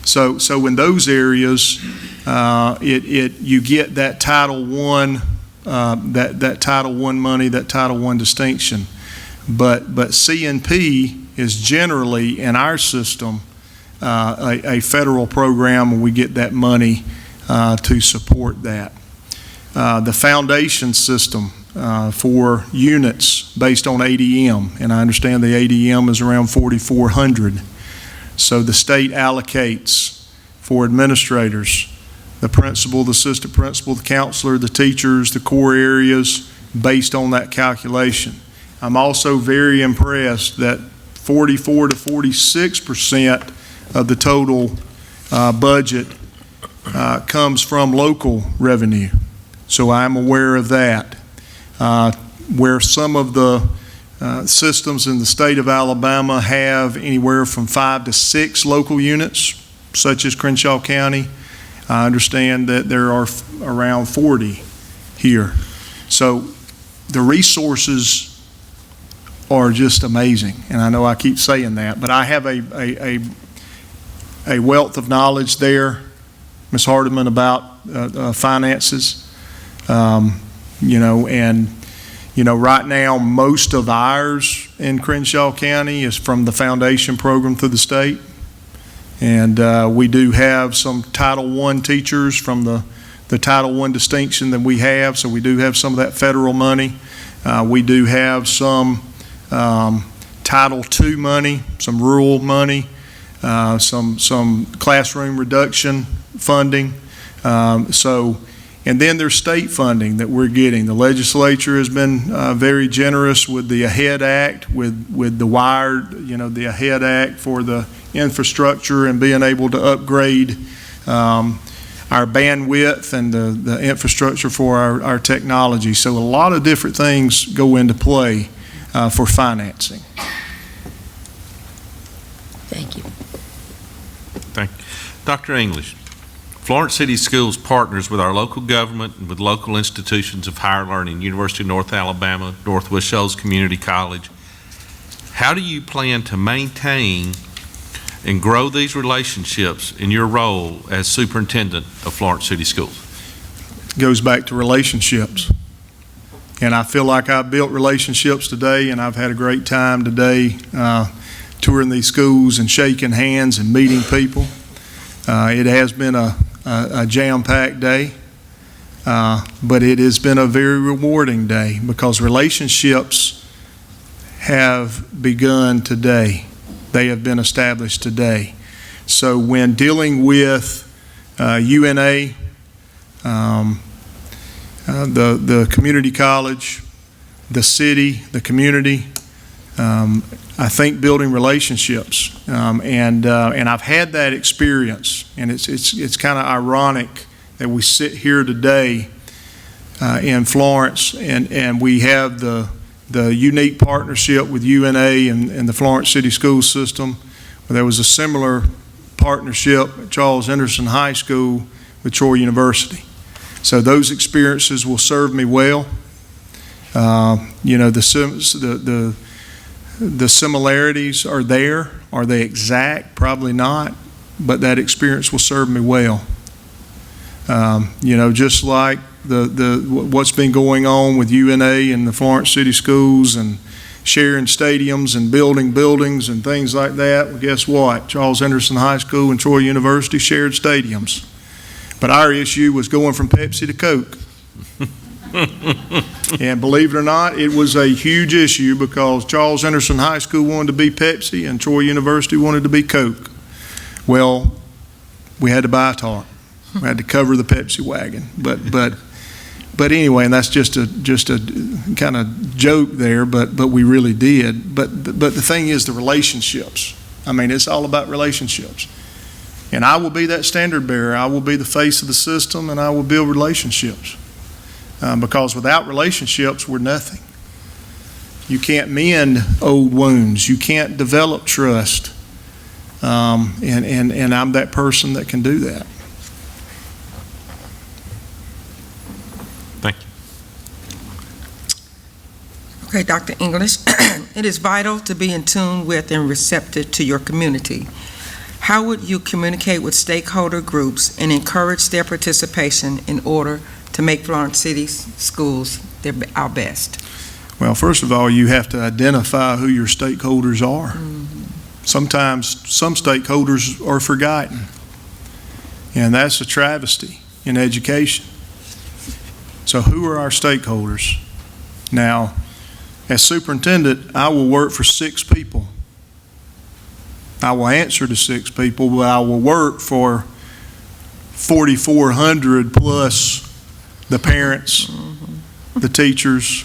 So in those areas, you get that Title I, that Title I money, that Title I distinction. but C&P is generally, in our system, a federal program, and we get that money to support that. The foundation system for units based on ADM, and I understand the ADM is around 4,400. So the state allocates for administrators, the principal, the assistant principal, the counselor, the teachers, the core areas, based on that calculation. I'm also very impressed that 44 to 46% of the total budget comes from local revenue. So I'm aware of that. Where some of the systems in the state of Alabama have anywhere from 5 to 6 local units, such as Crenshaw County, I understand that there are around 40 here. So the resources are just amazing, and I know I keep saying that, but I have a wealth of knowledge there, Ms. Hardiman, about finances. Right now, most of ours in Crenshaw County is from the foundation program through the state. And we do have some Title I teachers from the Title I distinction that we have, so we do have some of that federal money. We do have some Title II money, some rural money, some classroom reduction funding. And then there's state funding that we're getting. The legislature has been very generous with the AHEAD Act, with the wired, the AHEAD Act for the infrastructure and being able to upgrade our bandwidth and the infrastructure for our technology. So a lot of different things go into play for financing. Thank you. Thank you. Dr. English, Florence City Schools partners with our local government and with local institutions of higher learning, University of North Alabama, Northwest Shoals Community College. How do you plan to maintain and grow these relationships in your role as superintendent of Florence City Schools? It goes back to relationships. And I feel like I've built relationships today, and I've had a great time today touring these schools and shaking hands and meeting people. It has been a jam-packed day, but it has been a very rewarding day because relationships have begun today. They have been established today. So when dealing with UNA, the community college, the city, the community, I think building relationships, and I've had that experience, and it's kind of ironic that we sit here today in Florence, and we have the unique partnership with UNA and the Florence City School System. There was a similar partnership at Charles Henderson High School with Troy University. So those experiences will serve me well. The similarities are there. Are they exact? Probably not, but that experience will serve me well. Just like what's been going on with UNA and the Florence City Schools and sharing stadiums and building buildings and things like that. Well, guess what? Charles Henderson High School and Troy University shared stadiums. But our issue was going from Pepsi to Coke. And believe it or not, it was a huge issue because Charles Henderson High School wanted to be Pepsi and Troy University wanted to be Coke. Well, we had to buy a tarp. We had to cover the Pepsi wagon. But anyway, and that's just a kind of joke there, but we really did. But the thing is the relationships. I mean, it's all about relationships. And I will be that standard bearer. I will be the face of the system, and I will build relationships. Because without relationships, we're nothing. You can't mend old wounds. You can't develop trust. And I'm that person that can do that. Thank you. Okay, Dr. English, it is vital to be in tune with and receptive to your community. How would you communicate with stakeholder groups and encourage their participation in order to make Florence City Schools our best? Well, first of all, you have to identify who your stakeholders are. Sometimes some stakeholders are forgotten, and that's a travesty in education. So who are our stakeholders? Now, as superintendent, I will work for 6 people. I will answer to 6 people, but I will work for 4,400 plus the parents, the teachers,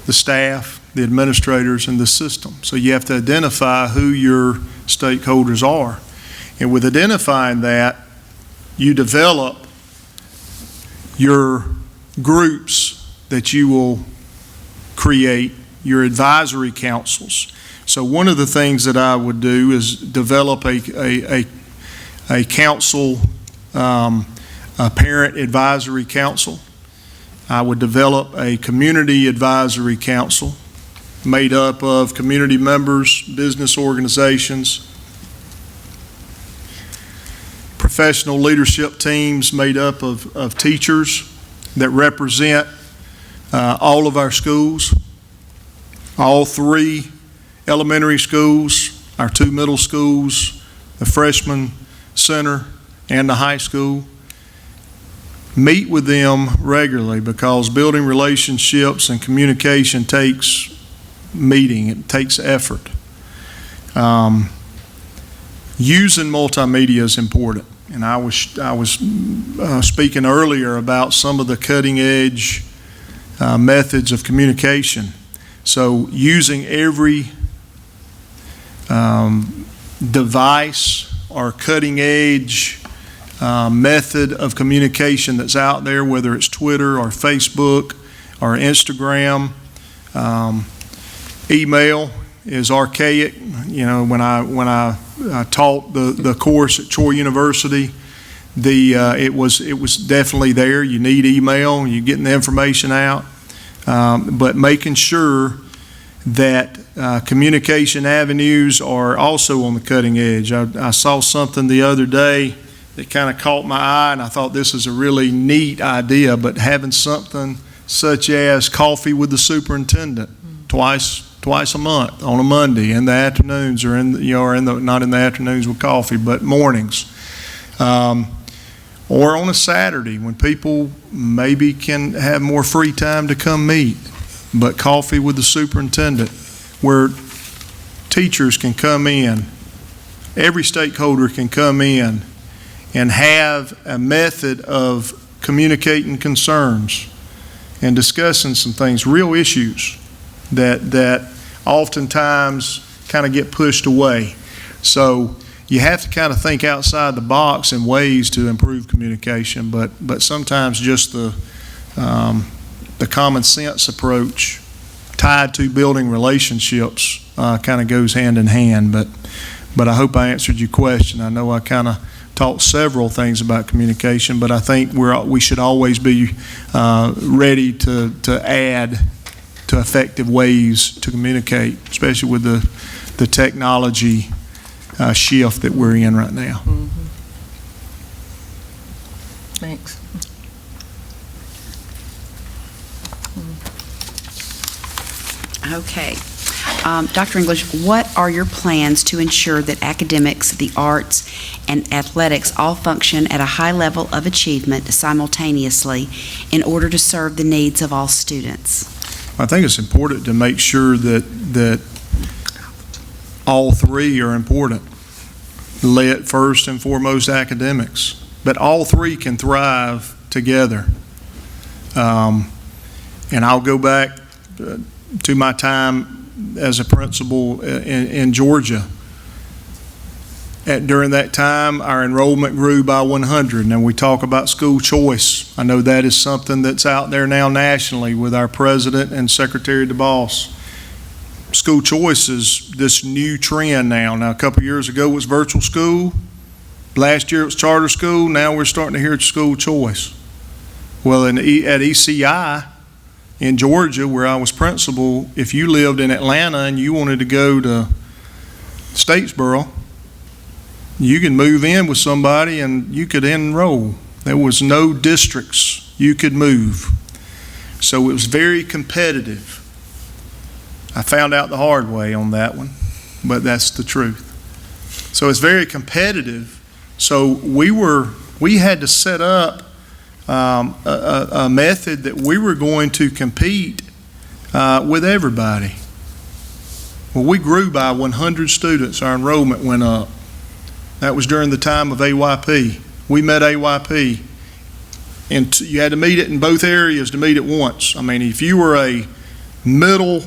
the staff, the administrators, and the system. So you have to identify who your stakeholders are. And with identifying that, you develop your groups that you will create, your advisory councils. So one of the things that I would do is develop a council, a parent advisory council. I would develop a community advisory council made up of community members, business organizations, professional leadership teams made up of teachers that represent all of our schools, all 3 elementary schools, our 2 middle schools, the freshman center, and the high school. Meet with them regularly, because building relationships and communication takes meeting, it takes effort. Using multimedia is important, and I was speaking earlier about some of the cutting edge methods of communication. So using every device or cutting edge method of communication that's out there, whether it's Twitter or Facebook or Instagram. Email is archaic. You know, when I taught the course at Troy University, it was definitely there. You need email, you're getting the information out, but making sure that communication avenues are also on the cutting edge. I saw something the other day that kind of caught my eye, and I thought this is a really neat idea, but having something such as coffee with the superintendent twice a month on a Monday in the afternoons, or not in the afternoons with coffee, but mornings, or on a Saturday when people maybe can have more free time to come meet, but coffee with the superintendent, where teachers can come in, every stakeholder can come in and have a method of communicating concerns and discussing some things, real issues that oftentimes kind of get pushed away. So you have to kind of think outside the box in ways to improve communication, but sometimes just the common sense approach tied to building relationships kind of goes hand in hand. But I hope I answered your question. I know I kind of taught several things about communication, but I think we should always be ready to add to effective ways to communicate, especially with the technology shift that we're in right now. Mm-hmm. Thanks. Okay. Dr. English, what are your plans to ensure that academics, the arts, and athletics all function at a high level of achievement simultaneously in order to serve the needs of all students? I think it's important to make sure that all 3 are important. Let first and foremost academics, but all 3 can thrive together. And I'll go back to my time as a principal in Georgia. During that time, our enrollment grew by 100, and we talk about school choice. I know that is something that's out there now nationally with our president and Secretary DeBoss. School choice is this new trend now. Now, a couple years ago it was virtual school. Last year it was charter school. Now we're starting to hear it's school choice. Well, at ECI in Georgia, where I was principal, if you lived in Atlanta and you wanted to go to Statesboro, you could move in with somebody and you could enroll. There was no districts you could move. So it was very competitive. I found out the hard way on that one, but that's the truth. So it's very competitive. So we had to set up a method that we were going to compete with everybody. Well, we grew by 100 students. Our enrollment went up. That was during the time of AYP. We met AYP, and you had to meet it in both areas to meet it once. I mean, if you were a middle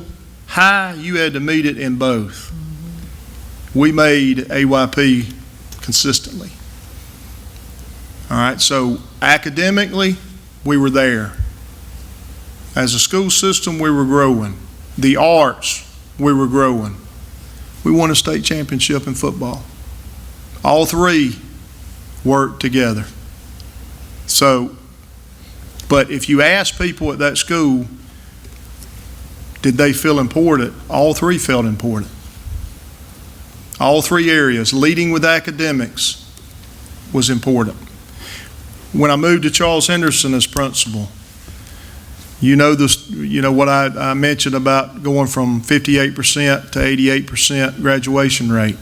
high, you had to meet it in both. We made AYP consistently. All right, so academically, we were there. As a school system, we were growing. The arts, we were growing. We won a state championship in football. All three worked together. So, but if you ask people at that school, did they feel important? All three felt important. All three areas, leading with academics, was important. When I moved to Charles Henderson as principal, you know what I mentioned about going from 58% to 88% graduation rate.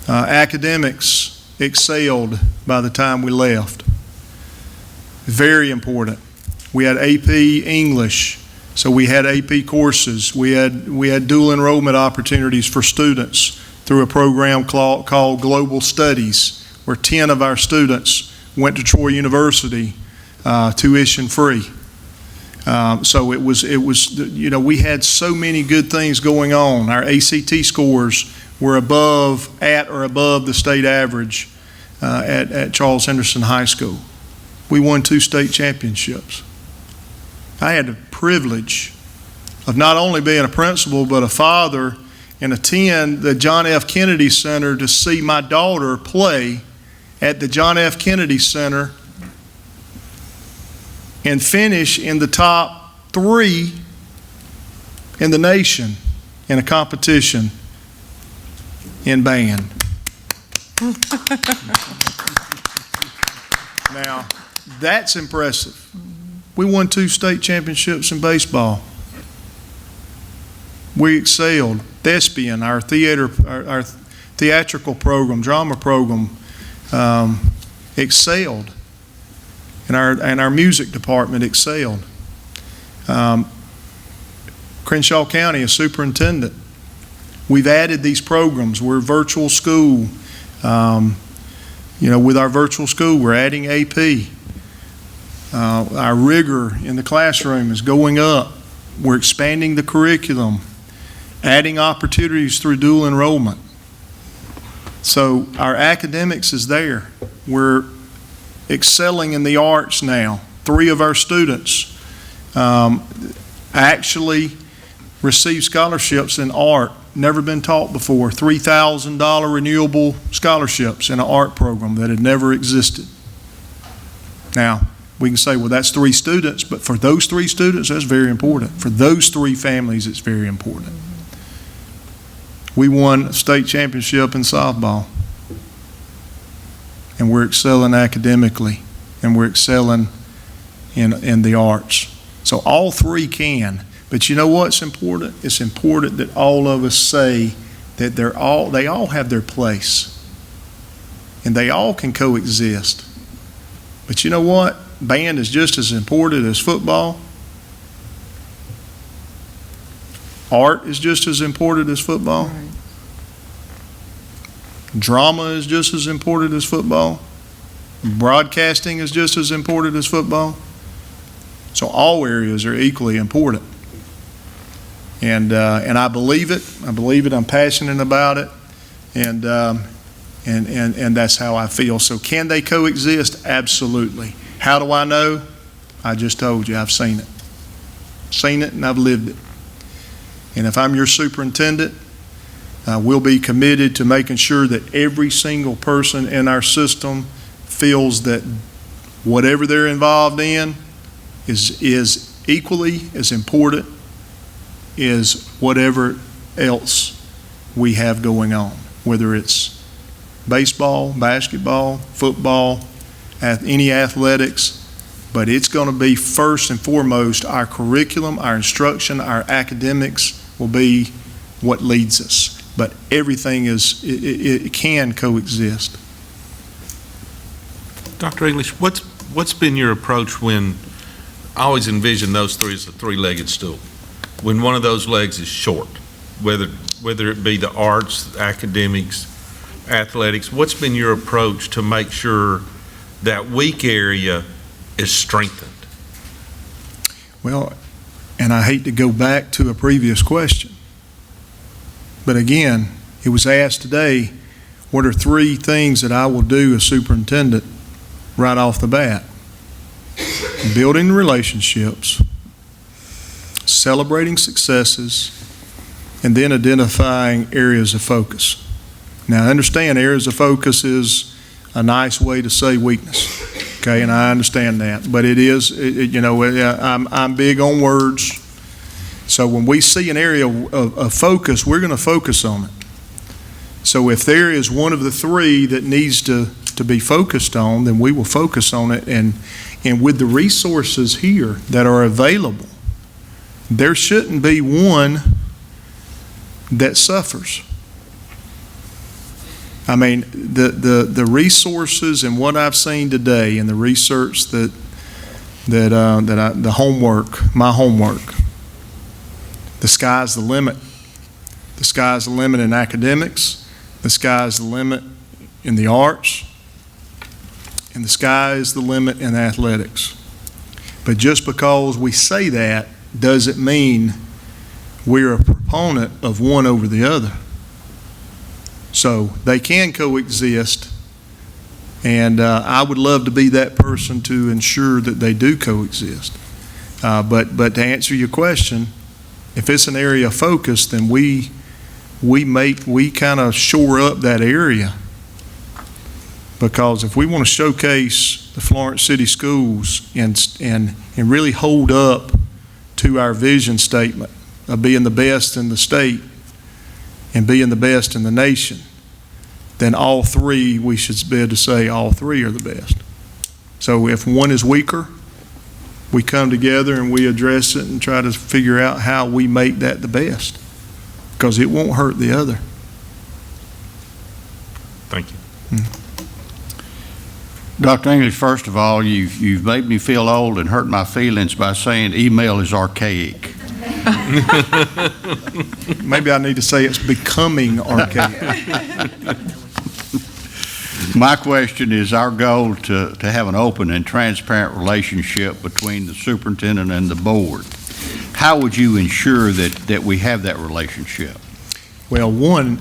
Academics excelled by the time we left. Very important. We had AP English, so we had AP courses. We had dual enrollment opportunities for students through a program called Global Studies, where 10 of our students went to Troy University tuition free. So it was we had so many good things going on. Our ACT scores were at or above the state average at Charles Henderson High School. We won 2 state championships. I had the privilege of not only being a principal, but a father, and attend the John F. Kennedy Center to see my daughter play at the John F. Kennedy Center and finish in the top 3 in the nation in a competition in band. Now, that's impressive. We won 2 state championships in baseball. We excelled. Thespian, our theatrical program, drama program, excelled. And our music department excelled. Crenshaw County, a superintendent. We've added these programs. We're a virtual school. With our virtual school, we're adding AP. Our rigor in the classroom is going up. We're expanding the curriculum, adding opportunities through dual enrollment. So our academics is there. We're excelling in the arts now. 3 of our students actually received scholarships in art, never been taught before. $3,000 renewable scholarships in an art program that had never existed. Now, we can say, well, that's 3 students, but for those 3 students, that's very important. For those 3 families, it's very important. We won a state championship in softball, and we're excelling academically, and we're excelling in the arts. So all 3 can. But you know what's important? It's important that all of us say that they all have their place, and they all can coexist. But you know what? Band is just as important as football. Art is just as important as football. Right. Drama is just as important as football. Broadcasting is just as important as football. So all areas are equally important. And I believe it. I believe it. I'm passionate about it. And that's how I feel. So can they coexist? Absolutely. How do I know? I just told you. I've seen it. Seen it and I've lived it. And if I'm your superintendent, we'll be committed to making sure that every single person in our system feels that whatever they're involved in is equally as important as whatever else we have going on, whether it's baseball, basketball, football, any athletics, but it's going to be first and foremost our curriculum, our instruction, our academics will be what leads us. But everything it can coexist. Dr. English, what's been your approach when, I always envision those three as a three-legged stool, when one of those legs is short, whether it be the arts, academics, athletics, what's been your approach to make sure that weak area is strengthened? Well, and I hate to go back to a previous question, but again, it was asked today, what are 3 things that I will do as superintendent right off the bat? Building relationships, celebrating successes, and then identifying areas of focus. Now, I understand areas of focus is a nice way to say weakness, okay, and I understand that, but it is, I'm big on words. So when we see an area of focus, we're going to focus on it. So if there is one of the 3 that needs to be focused on, then we will focus on it, and with the resources here that are available, there shouldn't be one that suffers. I mean, the resources and what I've seen today and the research my homework, the sky's the limit. The sky's the limit in academics. The sky's the limit in the arts. And the sky is the limit in athletics. But just because we say that doesn't mean we're a proponent of one over the other. So they can coexist, and I would love to be that person to ensure that they do coexist. But to answer your question, if it's an area of focus, then we kind of shore up that area. Because if we want to showcase the Florence City Schools and really hold up to our vision statement of being the best in the state and being the best in the nation, then all 3, we should be able to say all 3 are the best. So if one is weaker, we come together and we address it and try to figure out how we make that the best, because it won't hurt the other. Thank you. Dr. English, first of all, you've made me feel old and hurt my feelings by saying email is archaic. Maybe I need to say it's becoming archaic. My question is our goal to have an open and transparent relationship between the superintendent and the board. How would you ensure that we have that relationship? Well, one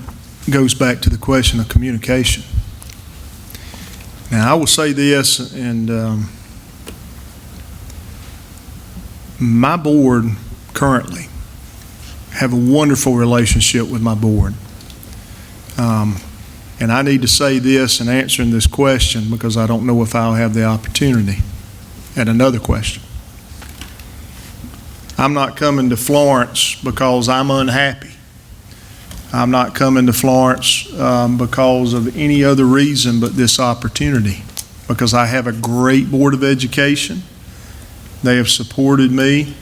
goes back to the question of communication. Now, I will say this, and my board currently have a wonderful relationship with my board. And I need to say this in answering this question because I don't know if I'll have the opportunity at another question. I'm not coming to Florence because I'm unhappy. I'm not coming to Florence because of any other reason but this opportunity, because I have a great Board of Education. They have supported me.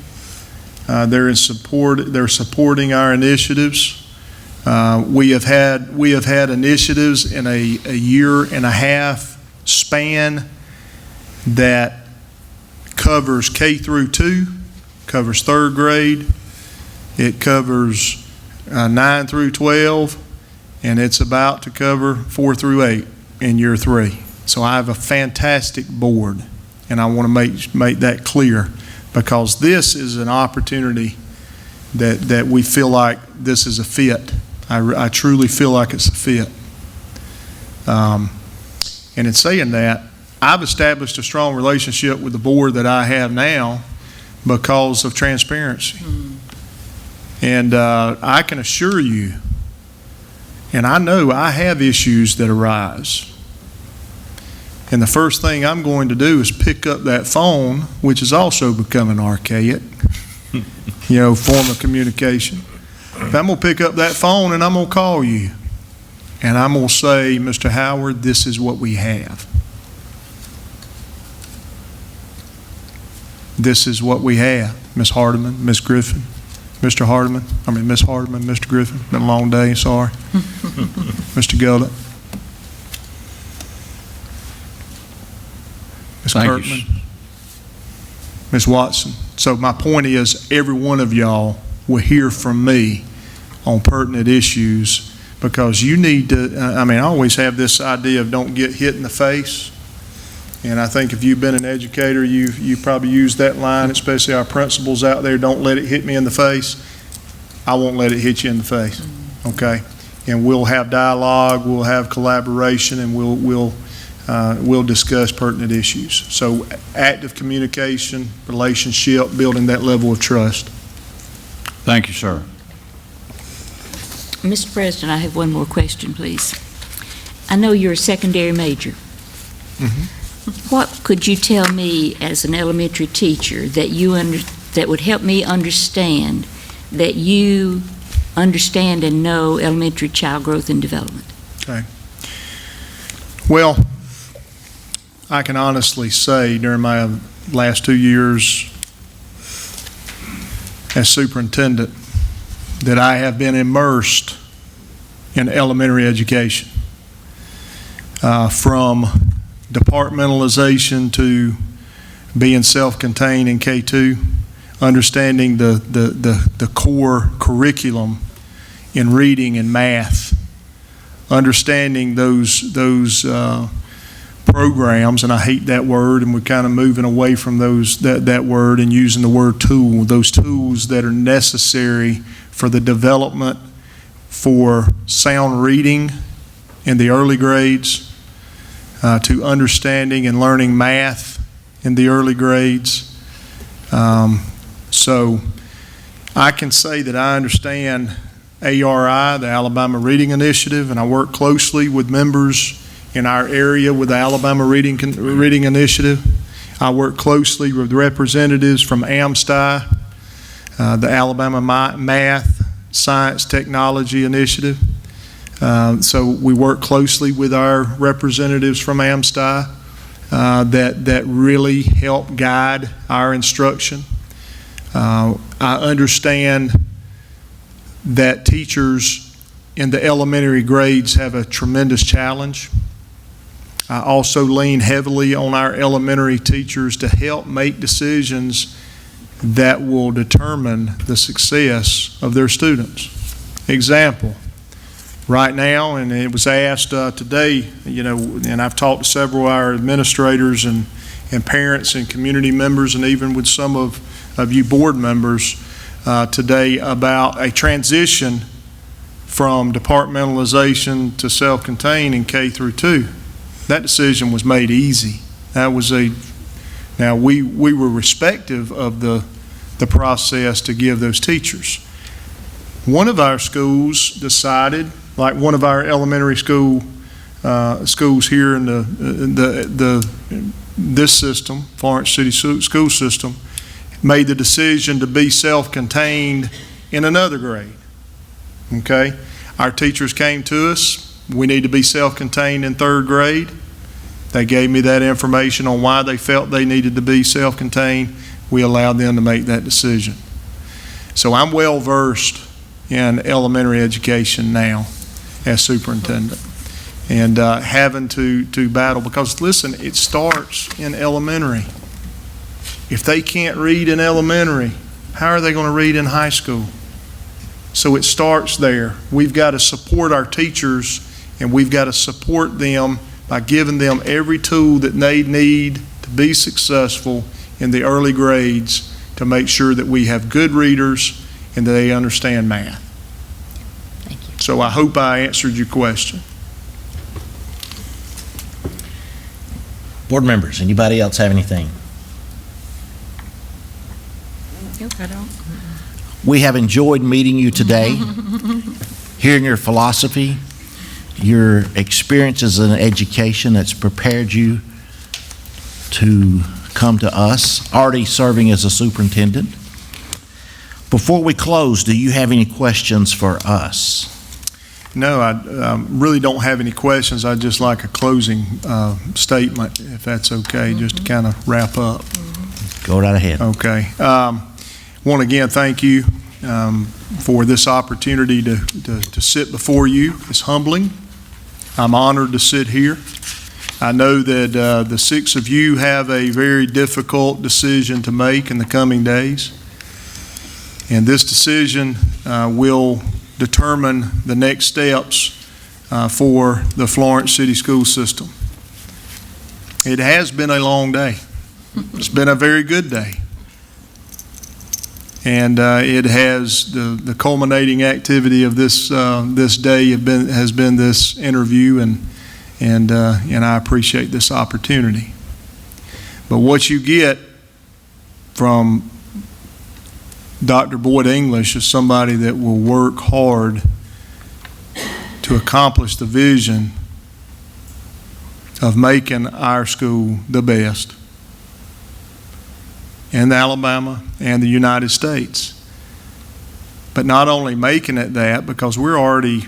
They're supporting our initiatives. We have had initiatives in a year and a half span that covers K through 2, covers 3rd grade, it covers 9 through 12, and it's about to cover 4 through 8 in year 3. So I have a fantastic board, and I want to make that clear, because this is an opportunity that we feel like this is a fit. I truly feel like it's a fit. And in saying that, I've established a strong relationship with the board that I have now because of transparency. And I can assure you, and I know I have issues that arise. And the first thing I'm going to do is pick up that phone, which is also becoming archaic, form of communication. I'm going to pick up that phone and I'm going to call you. And I'm going to say, Mr. Howard, this is what we have. This is what we have. Ms. Hardiman, Ms. Griffin, Miss Hardeman, Mr. Griffin, been a long day, sorry. Mr. Gelda. Ms. Thank you. Kirkman. Ms. Watson. So my point is, every one of y'all will hear from me on pertinent issues, because you need to, I always have this idea of don't get hit in the face. And I think if you've been an educator, you probably used that line, especially our principals out there, don't let it hit me in the face. I won't let it hit you in the face, okay? And we'll have dialogue, we'll have collaboration, and we'll discuss pertinent issues. So active communication, relationship, building that level of trust. Thank you, sir. Mr. President, I have one more question, please. I know you're a secondary major. What could you tell me as an elementary teacher that would help me understand that you understand and know elementary child growth and development? Okay. Well, I can honestly say during my last 2 years as superintendent that I have been immersed in elementary education, from departmentalization to being self-contained in K2, understanding the core curriculum in reading and math, understanding those programs, and I hate that word, and we're kind of moving away from that word and using the word tool, those tools that are necessary for the development for sound reading in the early grades, to understanding and learning math in the early grades. So I can say that I understand ARI, the Alabama Reading Initiative, and I work closely with members in our area with the Alabama Reading Initiative. I work closely with representatives from AMSTI, the Alabama Math, Science, Technology Initiative. So we work closely with our representatives from AMSTI that really help guide our instruction. I understand that teachers in the elementary grades have a tremendous challenge. I also lean heavily on our elementary teachers to help make decisions that will determine the success of their students. Example, right now, and it was asked today, and I've talked to several of our administrators and parents and community members, and even with some of you board members today, about a transition from departmentalization to self-contained in K through 2. That decision was made easy. Now we were respective of the process to give those teachers. One of our schools decided, like one of our elementary schools here in this system, Florence City School System, made the decision to be self-contained in another grade. Okay? Our teachers came to us. We need to be self-contained in 3rd grade. They gave me that information on why they felt they needed to be self-contained. We allowed them to make that decision. So I'm well versed in elementary education now as superintendent, and having to battle, because listen, it starts in elementary. If they can't read in elementary, how are they going to read in high school? So it starts there. We've got to support our teachers, and we've got to support them by giving them every tool that they need to be successful in the early grades, to make sure that we have good readers and that they understand math. Thank you. So I hope I answered your question. Board members, anybody else have anything? Nope, I don't. We have enjoyed meeting you today, hearing your philosophy, your experiences in education that's prepared you to come to us, already serving as a superintendent. Before we close, do you have any questions for us? No, I really don't have any questions. I'd just like a closing statement, if that's okay, just to kind of wrap up. Go right ahead. Okay. Want to again thank you for this opportunity to sit before you. It's humbling. I'm honored to sit here. I know that the 6 of you have a very difficult decision to make in the coming days. And this decision will determine the next steps for the Florence City School System. It has been a long day. It's been a very good day. And it has, the culminating activity of this day has been this interview, and I appreciate this opportunity. But what you get from Dr. Boyd English is somebody that will work hard to accomplish the vision of making our school the best in Alabama and the United States. But not only making it that, because we're already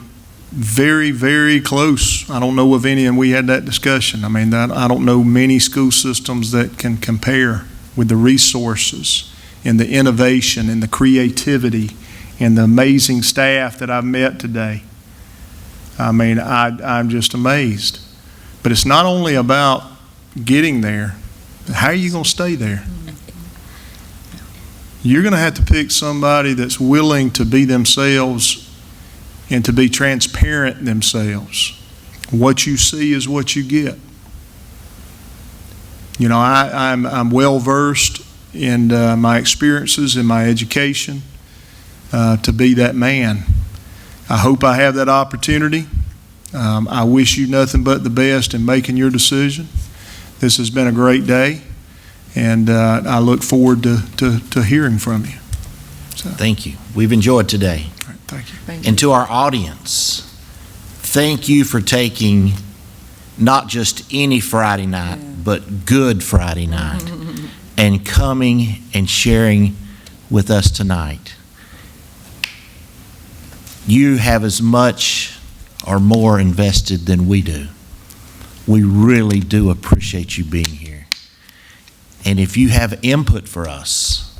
very, very close. I don't know of any, and we had that discussion. I mean, I don't know many school systems that can compare with the resources and the innovation and the creativity and the amazing staff that I've met today. I mean, I'm just amazed. But it's not only about getting there. How are you going to stay there? You're going to have to pick somebody that's willing to be themselves and to be transparent themselves. What you see is what you get. You know, I'm well versed in my experiences in my education to be that man. I hope I have that opportunity. I wish you nothing but the best in making your decision. This has been a great day, and I look forward to hearing from you. So. Thank you. We've enjoyed today. All right, thank you. And to our audience, thank you for taking not just any Friday night, but Good Friday night, and coming and sharing with us tonight. You have as much or more invested than we do. We really do appreciate you being here. And if you have input for us,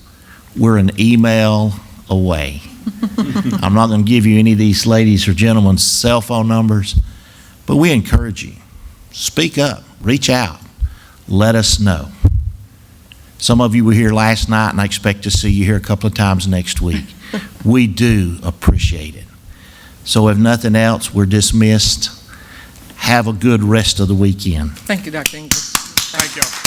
we're an email away. I'm not going to give you any of these ladies or gentlemen's cell phone numbers, but we encourage you. Speak up, reach out, let us know. Some of you were here last night, and I expect to see you here a couple of times next week. We do appreciate it. So if nothing else, we're dismissed. Have a good rest of the weekend. Thank you, Dr. English. Thank y'all.